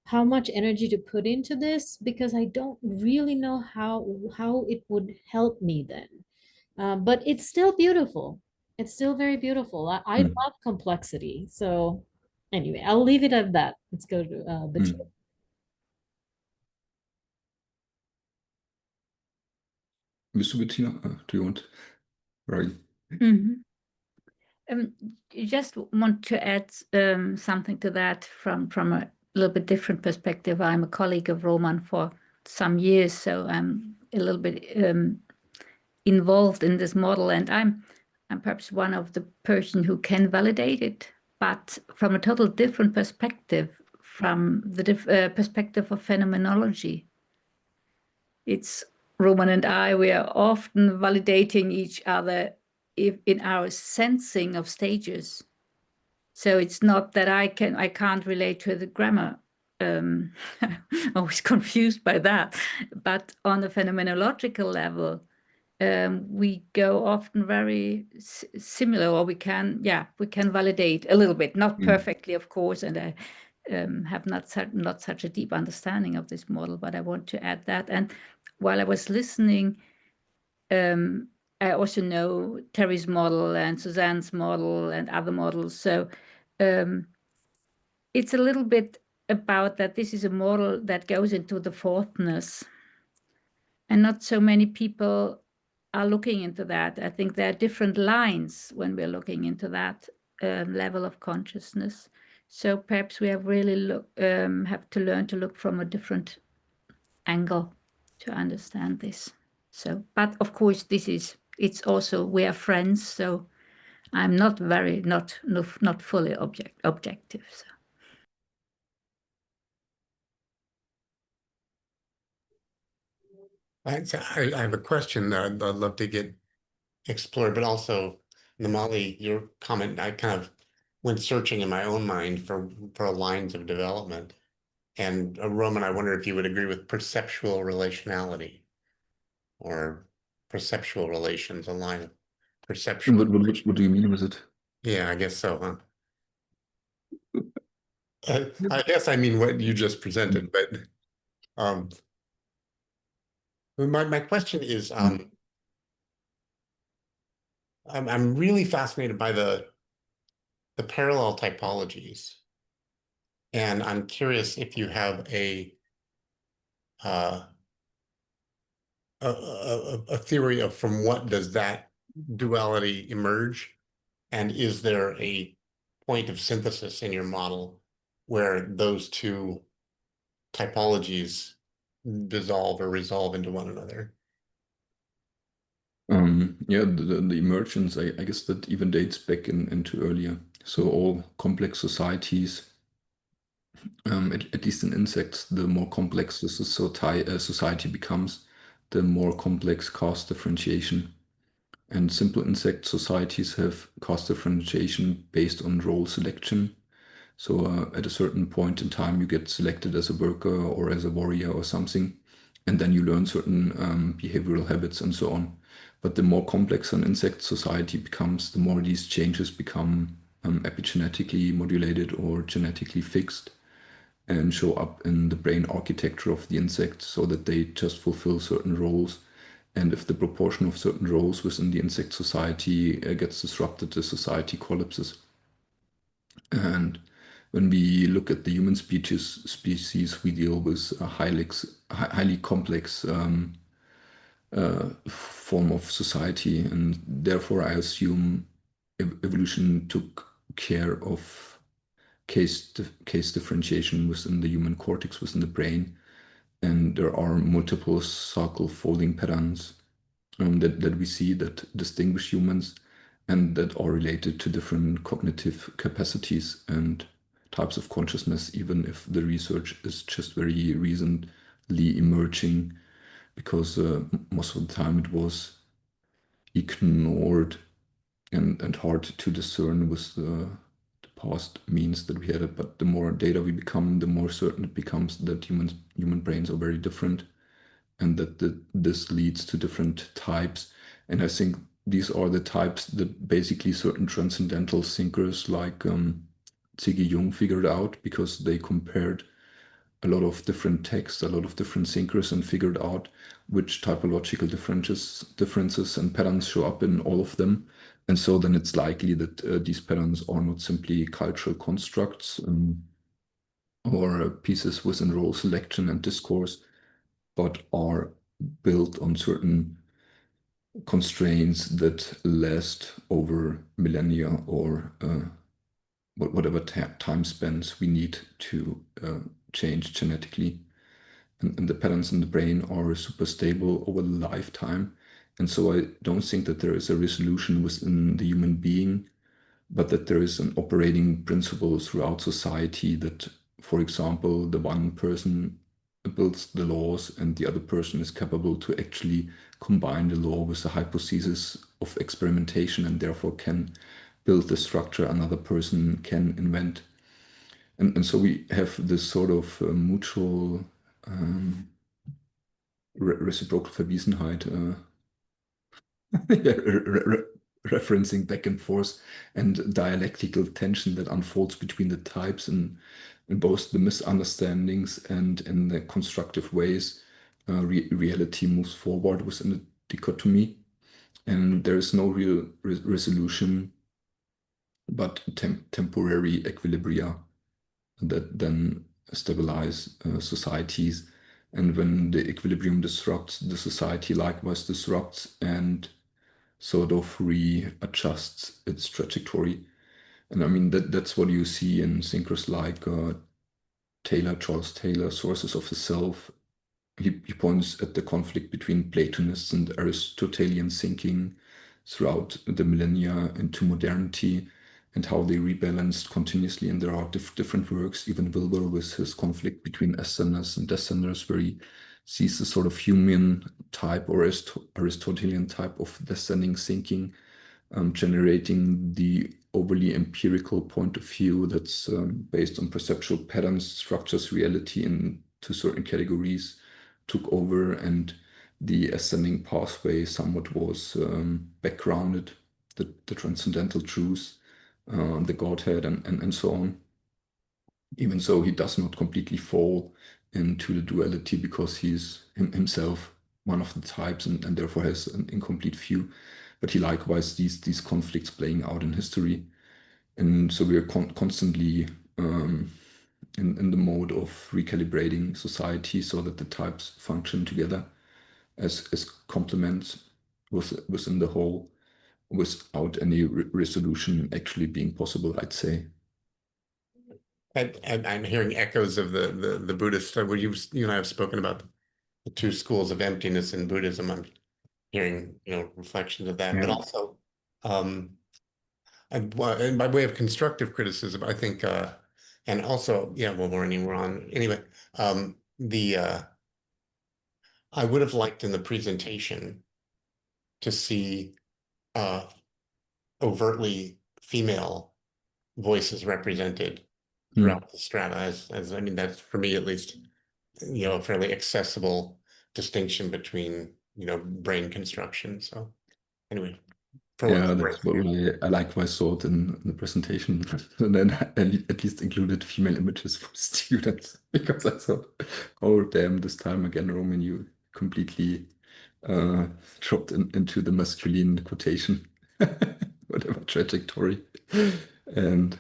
how much energy to put into this because I don't really know how it would help me then. But it's still beautiful. It's still very beautiful. I Mm. love complexity. So anyway, I'll leave it at that. Let's go to Bettina. Mm. Mr. Bettina, do you want? Right. Mhm. Just want to add something to that from a little bit different perspective. I'm a colleague of Roman for some years, so I'm a little bit involved in this model, and I'm perhaps one of the person who can validate it, but from a total different perspective, from the perspective of phenomenology. It's Roman and I, we are often validating each other in our sensing of stages. So it's not that I can't relate to the grammar. I was confused by that. But on a phenomenological level, we go often very similar, or we can validate a little bit, not perfectly, of course, and I have not such a deep understanding of this model, but I want to add that. And while I was listening, I also know Terry's model and Suzanne's model and other models. So it's a little bit about that this is a model that goes into the fourthness. And not so many people are looking into that. I think there are different lines when we're looking into that level of consciousness. So perhaps we have really have to learn to look from a different angle to understand this. So, but of course, it's also, we are friends, so I'm not fully objective. So. I have a question that I'd love to get explored, but also, Namali, your comment, I kind of went searching in my own mind for lines of development. And Roman, I wonder if you would agree with perceptual relationality or perceptual relations, a line of perceptual. What do you mean with it? Yeah, I guess so, huh? I guess I mean what you just presented, but my question is, I'm really fascinated by the parallel typologies, and I'm curious if you have a theory of from what does that duality emerge, and is there a point of synthesis in your model where those two typologies dissolve or resolve into one another? Yeah, the emergence, I guess that even dates back into earlier. So all complex societies, at least in insects, the more complex the society becomes, the more complex caste differentiation. And simple insect societies have caste differentiation based on role selection. So at a certain point in time, you get selected as a worker or as a warrior or something, and then you learn certain behavioral habits and so on. But the more complex an insect society becomes, the more these changes become epigenetically modulated or genetically fixed and show up in the brain architecture of the insect so that they just fulfill certain roles. And if the proportion of certain roles within the insect society gets disrupted, the society collapses. And when we look at the human species, we deal with a highly complex form of society, and therefore I assume evolution took care of case differentiation within the human cortex, within the brain, and there are multiple circle folding patterns that we see that distinguish humans and that are related to different cognitive capacities and types of consciousness, even if the research is just very recently emerging, because most of the time it was ignored and hard to discern with the past means that we had. But the more data we become, the more certain it becomes that human brains are very different, and that this leads to different types. And I think these are the types that basically certain transcendental thinkers like Ziggy Jung figured out, because they compared a lot of different texts, a lot of different thinkers, and figured out which typological differences and patterns show up in all of them. And so then it's likely that these patterns are not simply cultural constructs or pieces within role selection and discourse, but are built on certain constraints that last over millennia or whatever time spans we need to change genetically. And the patterns in the brain are super stable over the lifetime. And so I don't think that there is a resolution within the human being, but that there is an operating principle throughout society that, for example, the one person builds the laws and the other person is capable to actually combine the law with the hypothesis of experimentation, and therefore can build the structure another person can invent. And so we have this sort of mutual reciprocal Verwiesenheit, referencing back and forth, and dialectical tension that unfolds between the types in both the misunderstandings and in the constructive ways. Reality moves forward within the dichotomy, and there is no real resolution, but temporary equilibria that then stabilize societies. And when the equilibrium disrupts, the society likewise disrupts and sort of readjusts its trajectory. And I mean, that's what you see in thinkers like Charles Taylor, Sources of the Self. He points at the conflict between Platonists and Aristotelian thinking throughout the millennia into modernity, and how they rebalanced continuously. And there are different works, even Wilber with his conflict between ascenders and descenders, where he sees the sort of human type or Aristotelian type of descending thinking, generating the overly empirical point of view that's based on perceptual patterns, structures reality into certain categories, took over, and the ascending pathway somewhat was backgrounded, the transcendental truths, the Godhead, and so on. Even so, he does not completely fall into the duality, because he's himself one of the types, and therefore has an incomplete view. But he likewise sees these conflicts playing out in history. And so we are constantly in the mode of recalibrating society so that the types function together as complements within the whole, without any resolution actually being possible, I'd say. And I'm hearing echoes of the Buddhist, where you and I have spoken about the two schools of emptiness in Buddhism. I'm hearing, reflections of that, Yeah. but also, and by way of constructive criticism, I think, and also, we're on anyway. I would have liked in the presentation to see overtly female voices represented throughout the strata, as I mean, that's, for me at least, a fairly accessible distinction between, brain construction. So anyway, Yeah, that's what I likewise thought in the presentation. And then I at least included female images for students, because I thought, oh damn, this time again, Roman, you completely dropped into the masculine quotation, whatever trajectory. And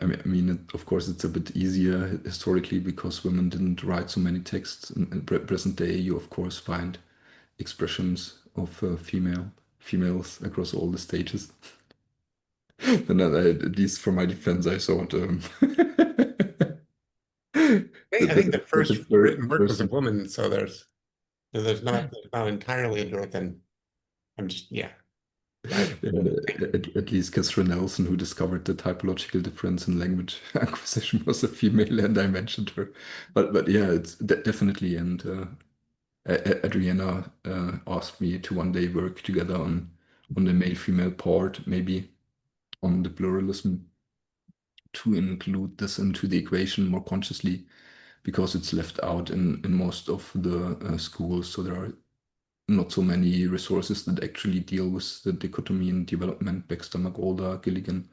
I mean, of course, it's a bit easier historically because women didn't write so many texts. In present day, you of course find expressions of females across all the stages. And at least for my defense, I thought I think the first it's very written work was a interesting. woman, so there's not entirely a direct, and I'm just Yeah, at least Catherine Nelson, who discovered the typological difference in language acquisition, was a female, and I mentioned her. But yeah, it's definitely. And Adriana asked me to one day work together on the male-female part, maybe on the pluralism, to include this into the equation more consciously, because it's left out in most of the schools. So there are not so many resources that actually deal with the dichotomy in development. Baxter, McGolder, Gilligan,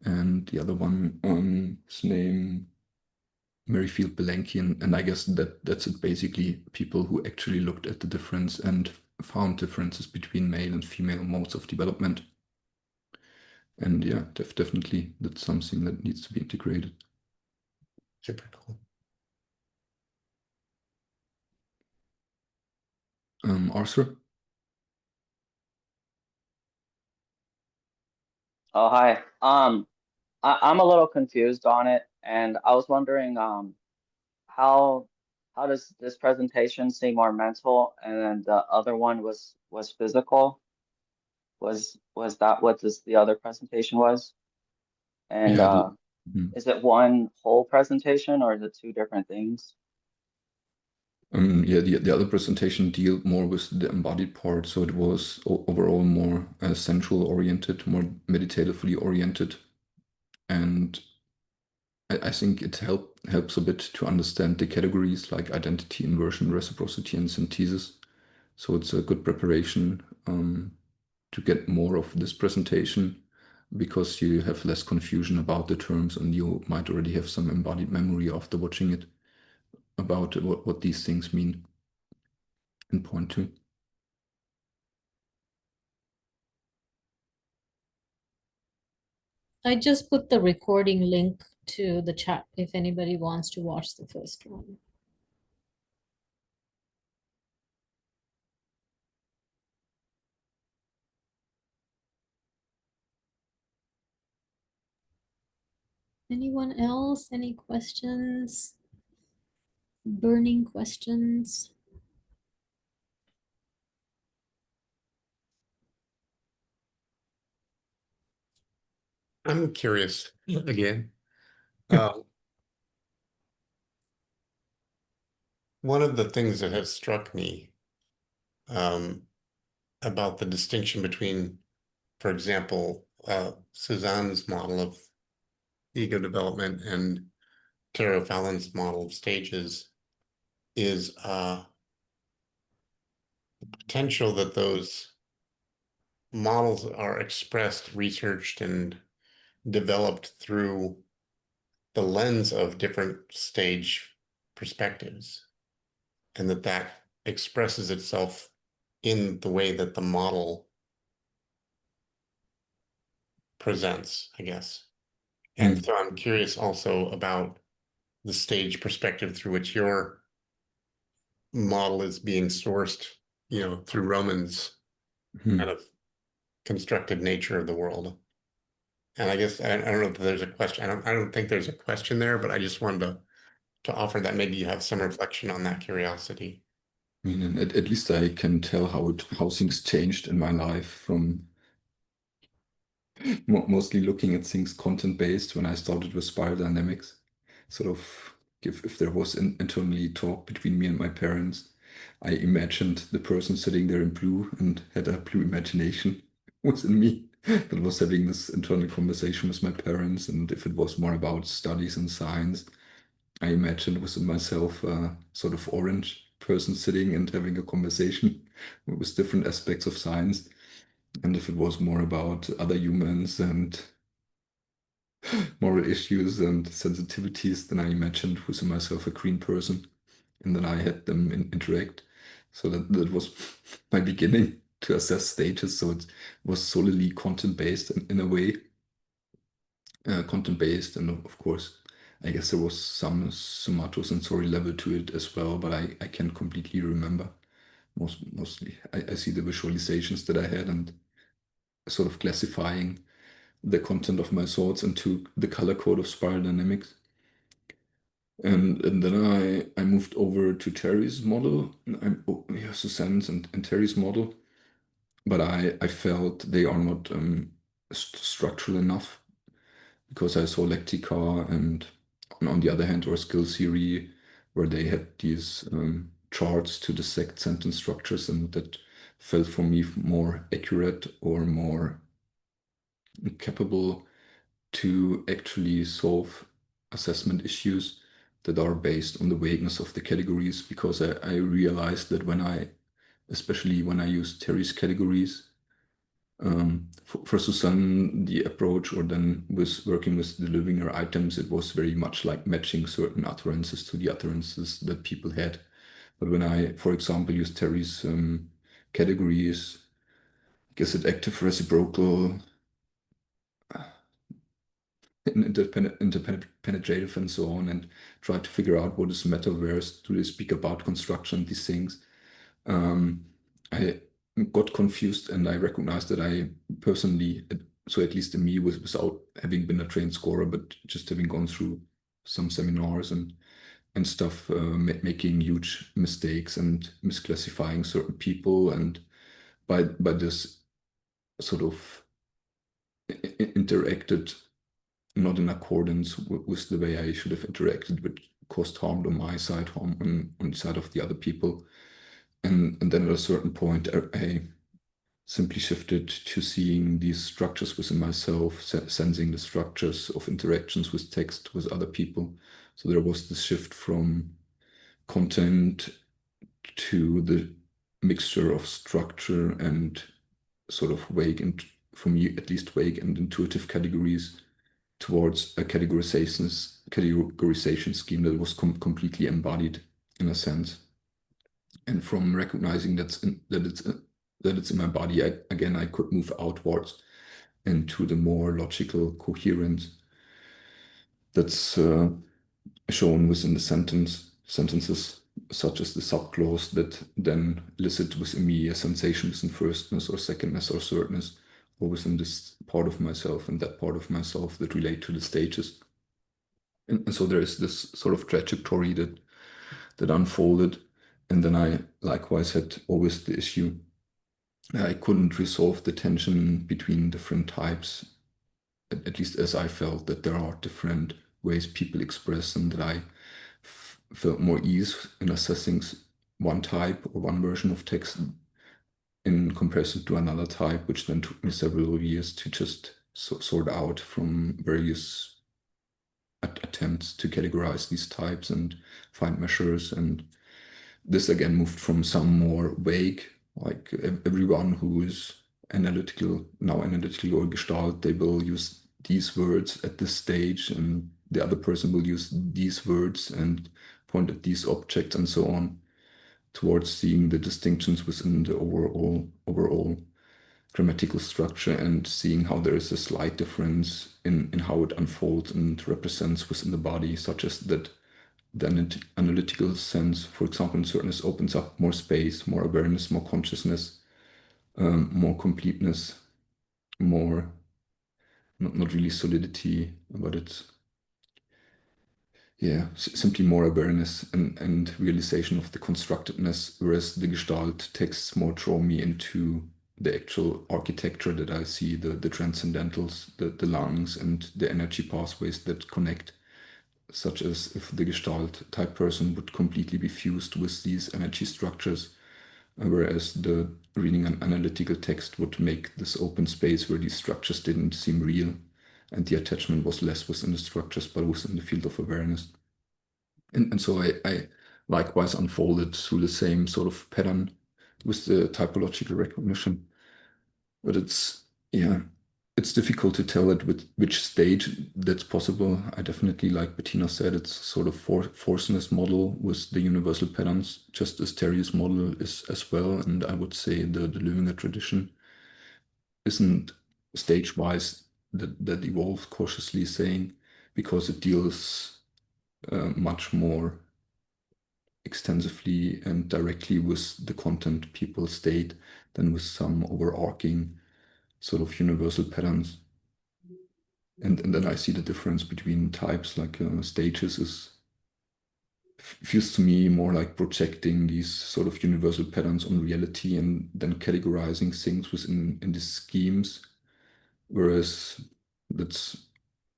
and the other one, his name, Merrifield Belenky, and I guess that's it basically. People who actually looked at the difference and found differences between male and female modes of development. And yeah, definitely that's something that needs to be integrated. super cool. Arthur? Oh, hi. I'm a little confused on it, and I was wondering, how does this presentation seem more mental, and then the other one was physical? Was that what the other presentation was? And Yeah. Mhm. is it one whole presentation or is it two different things? Yeah, the other presentation dealt more with the embodied part, so it was overall more central oriented, more meditatively oriented, and I think it helps a bit to understand the categories like identity, inversion, reciprocity, and synthesis. So it's a good preparation to get more of this presentation because you have less confusion about the terms and you might already have some embodied memory after watching it about what these things mean in point two. I just put the recording link to the chat if anybody wants to watch the first one. Anyone else? Any questions? Burning questions? I'm curious again. Um, one of the things that has struck me about the distinction between, for example, Suzanne's model of ego development and Taro Fallon's model of stages is the potential that those models are expressed, researched, and developed through the lens of different stage perspectives, and that expresses itself in the way that the model presents, I guess. And so I'm curious also about the stage perspective through which your model is being sourced, through Roman's kind of constructed nature of the world. And I guess I don't know if there's a question. I don't think there's a question there, but I just wanted to offer that maybe you have some reflection on that curiosity. I mean, at least I can tell how things changed in my life from mostly looking at things content-based when I started with spiral dynamics. Sort of, if there was an internally talk between me and my parents, I imagined the person sitting there in blue and had a blue imagination within me that was having this internal conversation with my parents. And if it was more about studies and science, I imagined within myself a sort of orange person sitting and having a conversation with different aspects of science. And if it was more about other humans and moral issues and sensitivities, then I imagined within myself a green person. And then I had them interact. So that was my beginning to assess stages. So it was solely content based in a way. content-based, and of course, I guess there was some somatosensory level to it as well, but I can't completely remember. Mostly, I see the visualizations that I had and sort of classifying the content of my thoughts into the color code of spiral dynamics. And then I moved over to Terry's model, Suzanne's and Terry's model, but I felt they are not structural enough, because I saw Lectica and on the other hand, or skill theory, where they had these charts to dissect sentence structures, and that felt for me more accurate or more capable to actually solve assessment issues that are based on the vagueness of the categories, because I realized that especially when I use Terry's categories, for Susan, the approach, or then with working with the living items, it was very much like matching certain utterances to the utterances that people had. But when I, for example, use Terry's categories, guess active, reciprocal, interpenetrative, and so on, and try to figure out what is metaverse, do they speak about construction, these things. I got confused, and I recognized that I personally, so at least in me, without having been a trained scorer, but just having gone through some seminars and stuff, making huge mistakes and misclassifying certain people, and by this sort of interacted not in accordance with the way I should have interacted, which caused harm on my side, harm on the side of the other people. And then at a certain point, I simply shifted to seeing these structures within myself, sensing the structures of interactions with text with other people. So there was this shift from content to the mixture of structure and sort of vague, and for me at least vague and intuitive categories, towards a categorization scheme that was completely embodied in a sense. And from recognizing that it's in my body, I could move outwards into the more logical coherence that's shown within the sentences, such as the subclause that then elicit within me a sensation within firstness or secondness or thirdness, or within this part of myself and that part of myself that relate to the stages. And so there is this sort of trajectory that unfolded. And then I likewise had always the issue I couldn't resolve the tension between different types, at least as I felt that there are different ways people express, and that I felt more ease in assessing one type or one version of text in comparison to another type, which then took me several years to just sort out from various attempts to categorize these types and find measures. And this again moved from some more vague, like everyone who is analytical or Gestalt, they will use these words at this stage, and the other person will use these words and point at these objects and so on, towards seeing the distinctions within the overall grammatical structure, and seeing how there is a slight difference in how it unfolds and represents within the body, such as that the analytical sense, for example, in certainness, opens up more space, more awareness, more consciousness, more completeness, more, not really solidity, but it's, yeah, simply more awareness and realization of the constructedness, whereas the Gestalt texts more draw me into the actual architecture that I see, the transcendentals, the lungs, and the energy pathways that connect, such as if the Gestalt type person would completely be fused with these energy structures, whereas the reading an analytical text would make this open space where these structures didn't seem real, and the attachment was less within the structures but within the field of awareness. And so I likewise unfolded through the same sort of pattern with the typological recognition. But it's difficult to tell at which stage that's possible. I definitely, like Bettina said, it's sort of forceness model with the universal patterns, just as Terry's model is as well. And I would say the Löwinger tradition isn't stage-wise that evolved cautiously saying, because it deals much more extensively and directly with the content people state than with some overarching sort of universal patterns. And then I see the difference between types, like stages feels to me more like projecting these sort of universal patterns on reality and then categorizing things within in these schemes. Whereas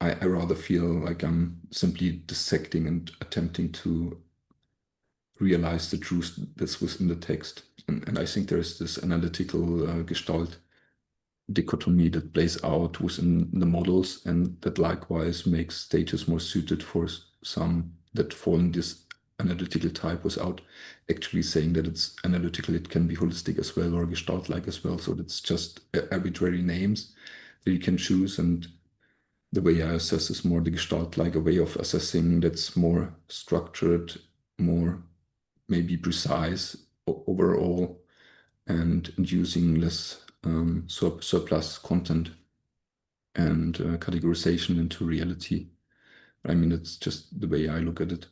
I rather feel like I'm simply dissecting and attempting to realize the truth that's within the text. And I think there is this analytical Gestalt dichotomy that plays out within the models, and that likewise makes stages more suited for some that fall in this analytical type without actually saying that it's analytical. It can be holistic as well or Gestalt-like as well. So it's just arbitrary names that you can choose. And the way I assess is more the Gestalt-like, a way of assessing that's more structured, more maybe precise overall, and using less surplus content and categorization into reality. I mean, it's just the way I look at it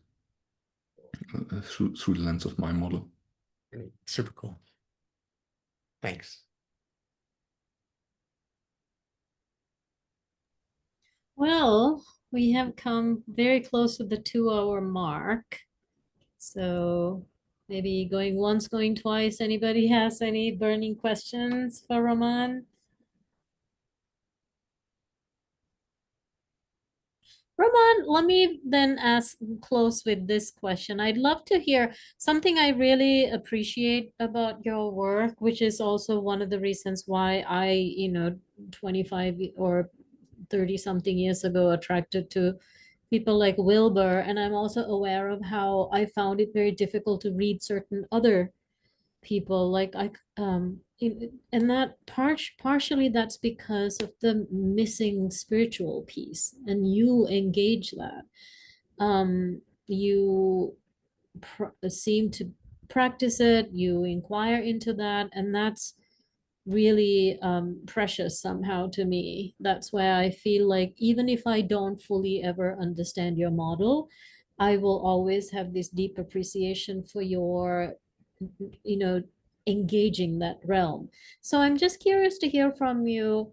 through the lens of my model. Super cool. Thanks. Well, we have come very close to the 2-hour mark. So maybe going once, going twice. Anybody has any burning questions for Roman? Roman, let me then close with this question. I'd love to hear something I really appreciate about your work, which is also one of the reasons why I, 25 or 30 something years ago attracted to people like Wilber. And I'm also aware of how I found it very difficult to read certain other people and that partially that's because of the missing spiritual piece, and you engage that. You seem to practice it, you inquire into that, and that's really precious somehow to me. That's why I feel like even if I don't fully ever understand your model, I will always have this deep appreciation for your engaging that realm. So I'm just curious to hear from you,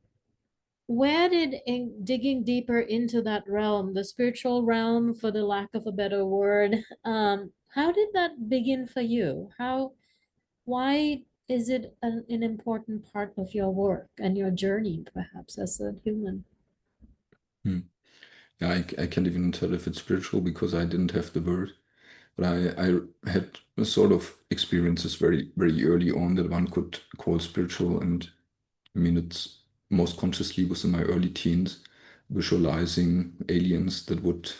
where did digging deeper into that realm, the spiritual realm, for the lack of a better word, how did that begin for you? Why is it an important part of your work and your journey, perhaps, as a human? Yeah, I can't even tell if it's spiritual because I didn't have the word. But I had a sort of experiences very, very early on that one could call spiritual. And I mean, it's most consciously was in my early teens, visualizing aliens that would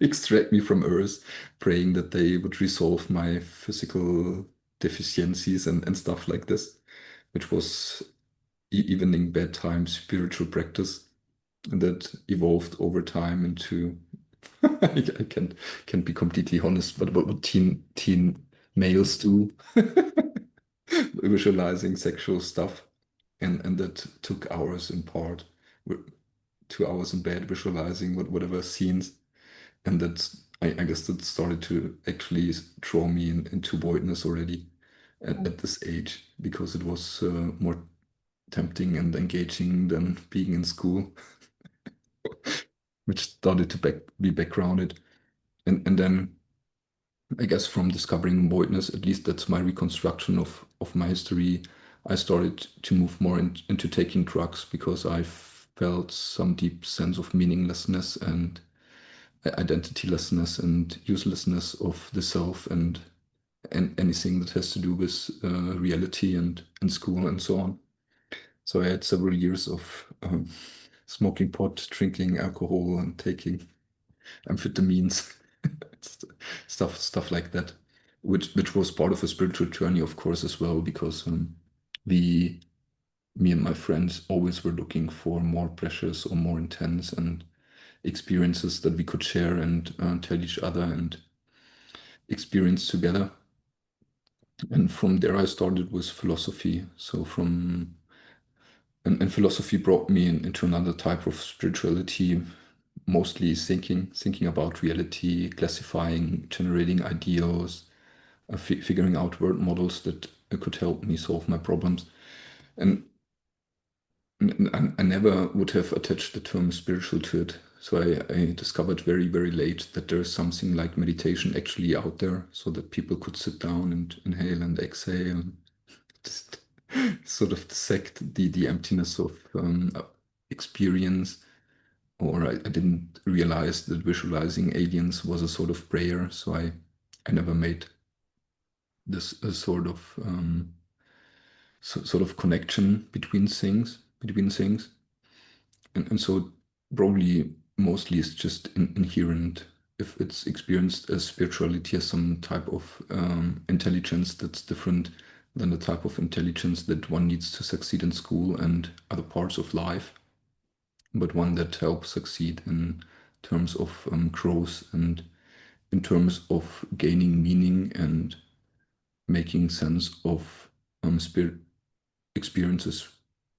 extract me from Earth, praying that they would resolve my physical deficiencies and stuff like this, which was evening bedtime spiritual practice. And that evolved over time into I can't be completely honest, but what teen males do, visualizing sexual stuff, and that took hours in part, 2 hours in bed visualizing whatever scenes, and I guess that started to actually draw me into voidness already at this age, because it was more tempting and engaging than being in school, which started to be backgrounded. And then I guess from discovering voidness, at least that's my reconstruction of my history, I started to move more into taking drugs because I felt some deep sense of meaninglessness and identitylessness and uselessness of the self and anything that has to do with reality and school and so on. So I had several years of smoking pot, drinking alcohol, and taking amphetamines, stuff like that, which was part of a spiritual journey, of course, as well, because me and my friends always were looking for more precious or more intense and experiences that we could share and tell each other and experience together. And from there, I started with philosophy. So from And philosophy brought me into another type of spirituality, mostly thinking about reality, classifying, generating ideals, figuring out word models that could help me solve my problems. And I never would have attached the term spiritual to it. So I discovered very, very late that there's something like meditation actually out there, so that people could sit down and inhale and exhale, just sort of dissect the emptiness of experience. Or I didn't realize that visualizing aliens was a sort of prayer, so I never made this a sort of connection between things. And so probably mostly it's just inherent if it's experienced as spirituality as some type of intelligence that's different than the type of intelligence that one needs to succeed in school and other parts of life, but one that helps succeed in terms of growth and in terms of gaining meaning and making sense of spirit experiences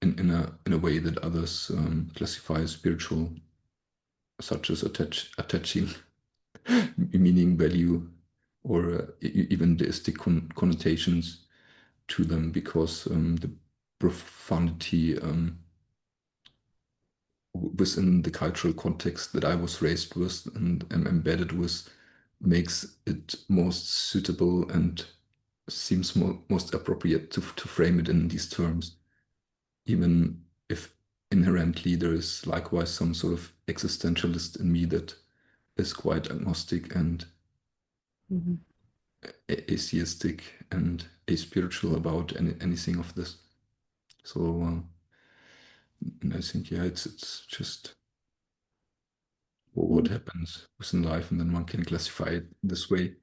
in a way that others classify as spiritual, such as attaching meaning, value, or even deistic connotations to them, because the profundity within the cultural context that I was raised with and am embedded with makes it most suitable and seems most appropriate to frame it in these terms, even if inherently there is likewise some sort of existentialist in me that is quite agnostic and atheistic and aspiritual about anything of this. So, and I think, yeah, it's just what happens within life, and then one can classify it this way.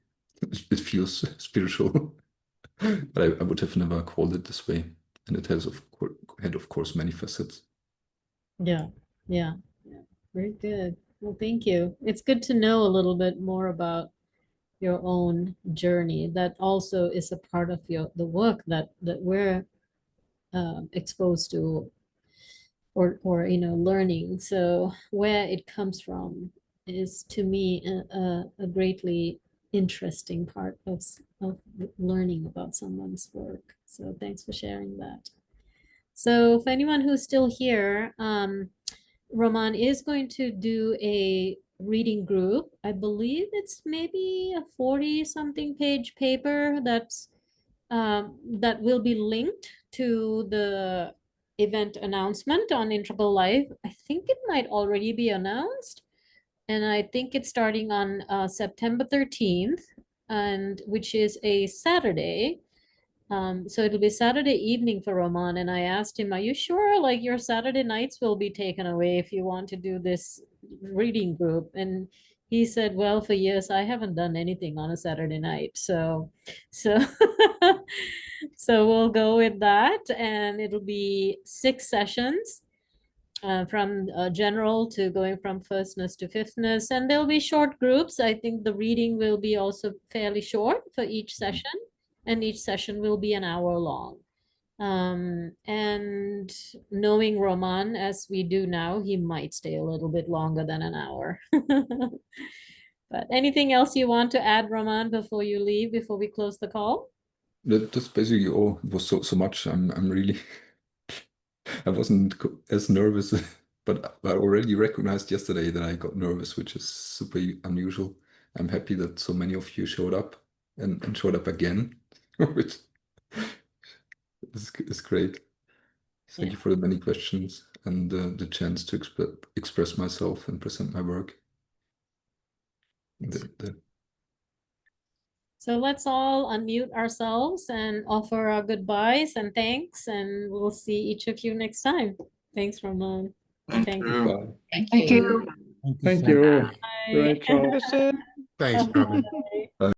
It feels spiritual, but I would have never called it this way. And it has, of course, many facets. Yeah, yeah, very good. Well, thank you. It's good to know a little bit more about your own journey. That also is a part of the work that we're exposed to or learning. So where it comes from is, to me, a greatly interesting part of learning about someone's work. So thanks for sharing that. So for anyone who's still here, Roman is going to do a reading group. I believe it's maybe a 40-something page paper that will be linked to the event announcement on Integral Life. I think it might already be announced, and I think it's starting on September 13th, and which is a Saturday. So it'll be Saturday evening for Roman, and I asked him, are you sure like your Saturday nights will be taken away if you want to do this reading group? And he said, well, for years I haven't done anything on a Saturday night. So so we'll go with that, and it'll be 6 sessions. From general to going from firstness to fifthness, and there'll be short groups. I think the reading will be also fairly short for each session, and each session will be an hour long. And knowing Roman as we do now, he might stay a little bit longer than an hour. But anything else you want to add, Roman, before you leave, before we close the call? That's basically all. It was so much. I'm really I wasn't as nervous, but I already recognized yesterday that I got nervous, which is super unusual. I'm happy that so many of you showed up and showed up again, which is great. Thank you for the many questions and the chance to express myself and present my work. So let's all unmute ourselves and offer our goodbyes and thanks, and we'll see each of you next time. Thanks, Roman. Thank you. Bye. Thank you. Thank you. Bye. Great job. Thanks, Robin.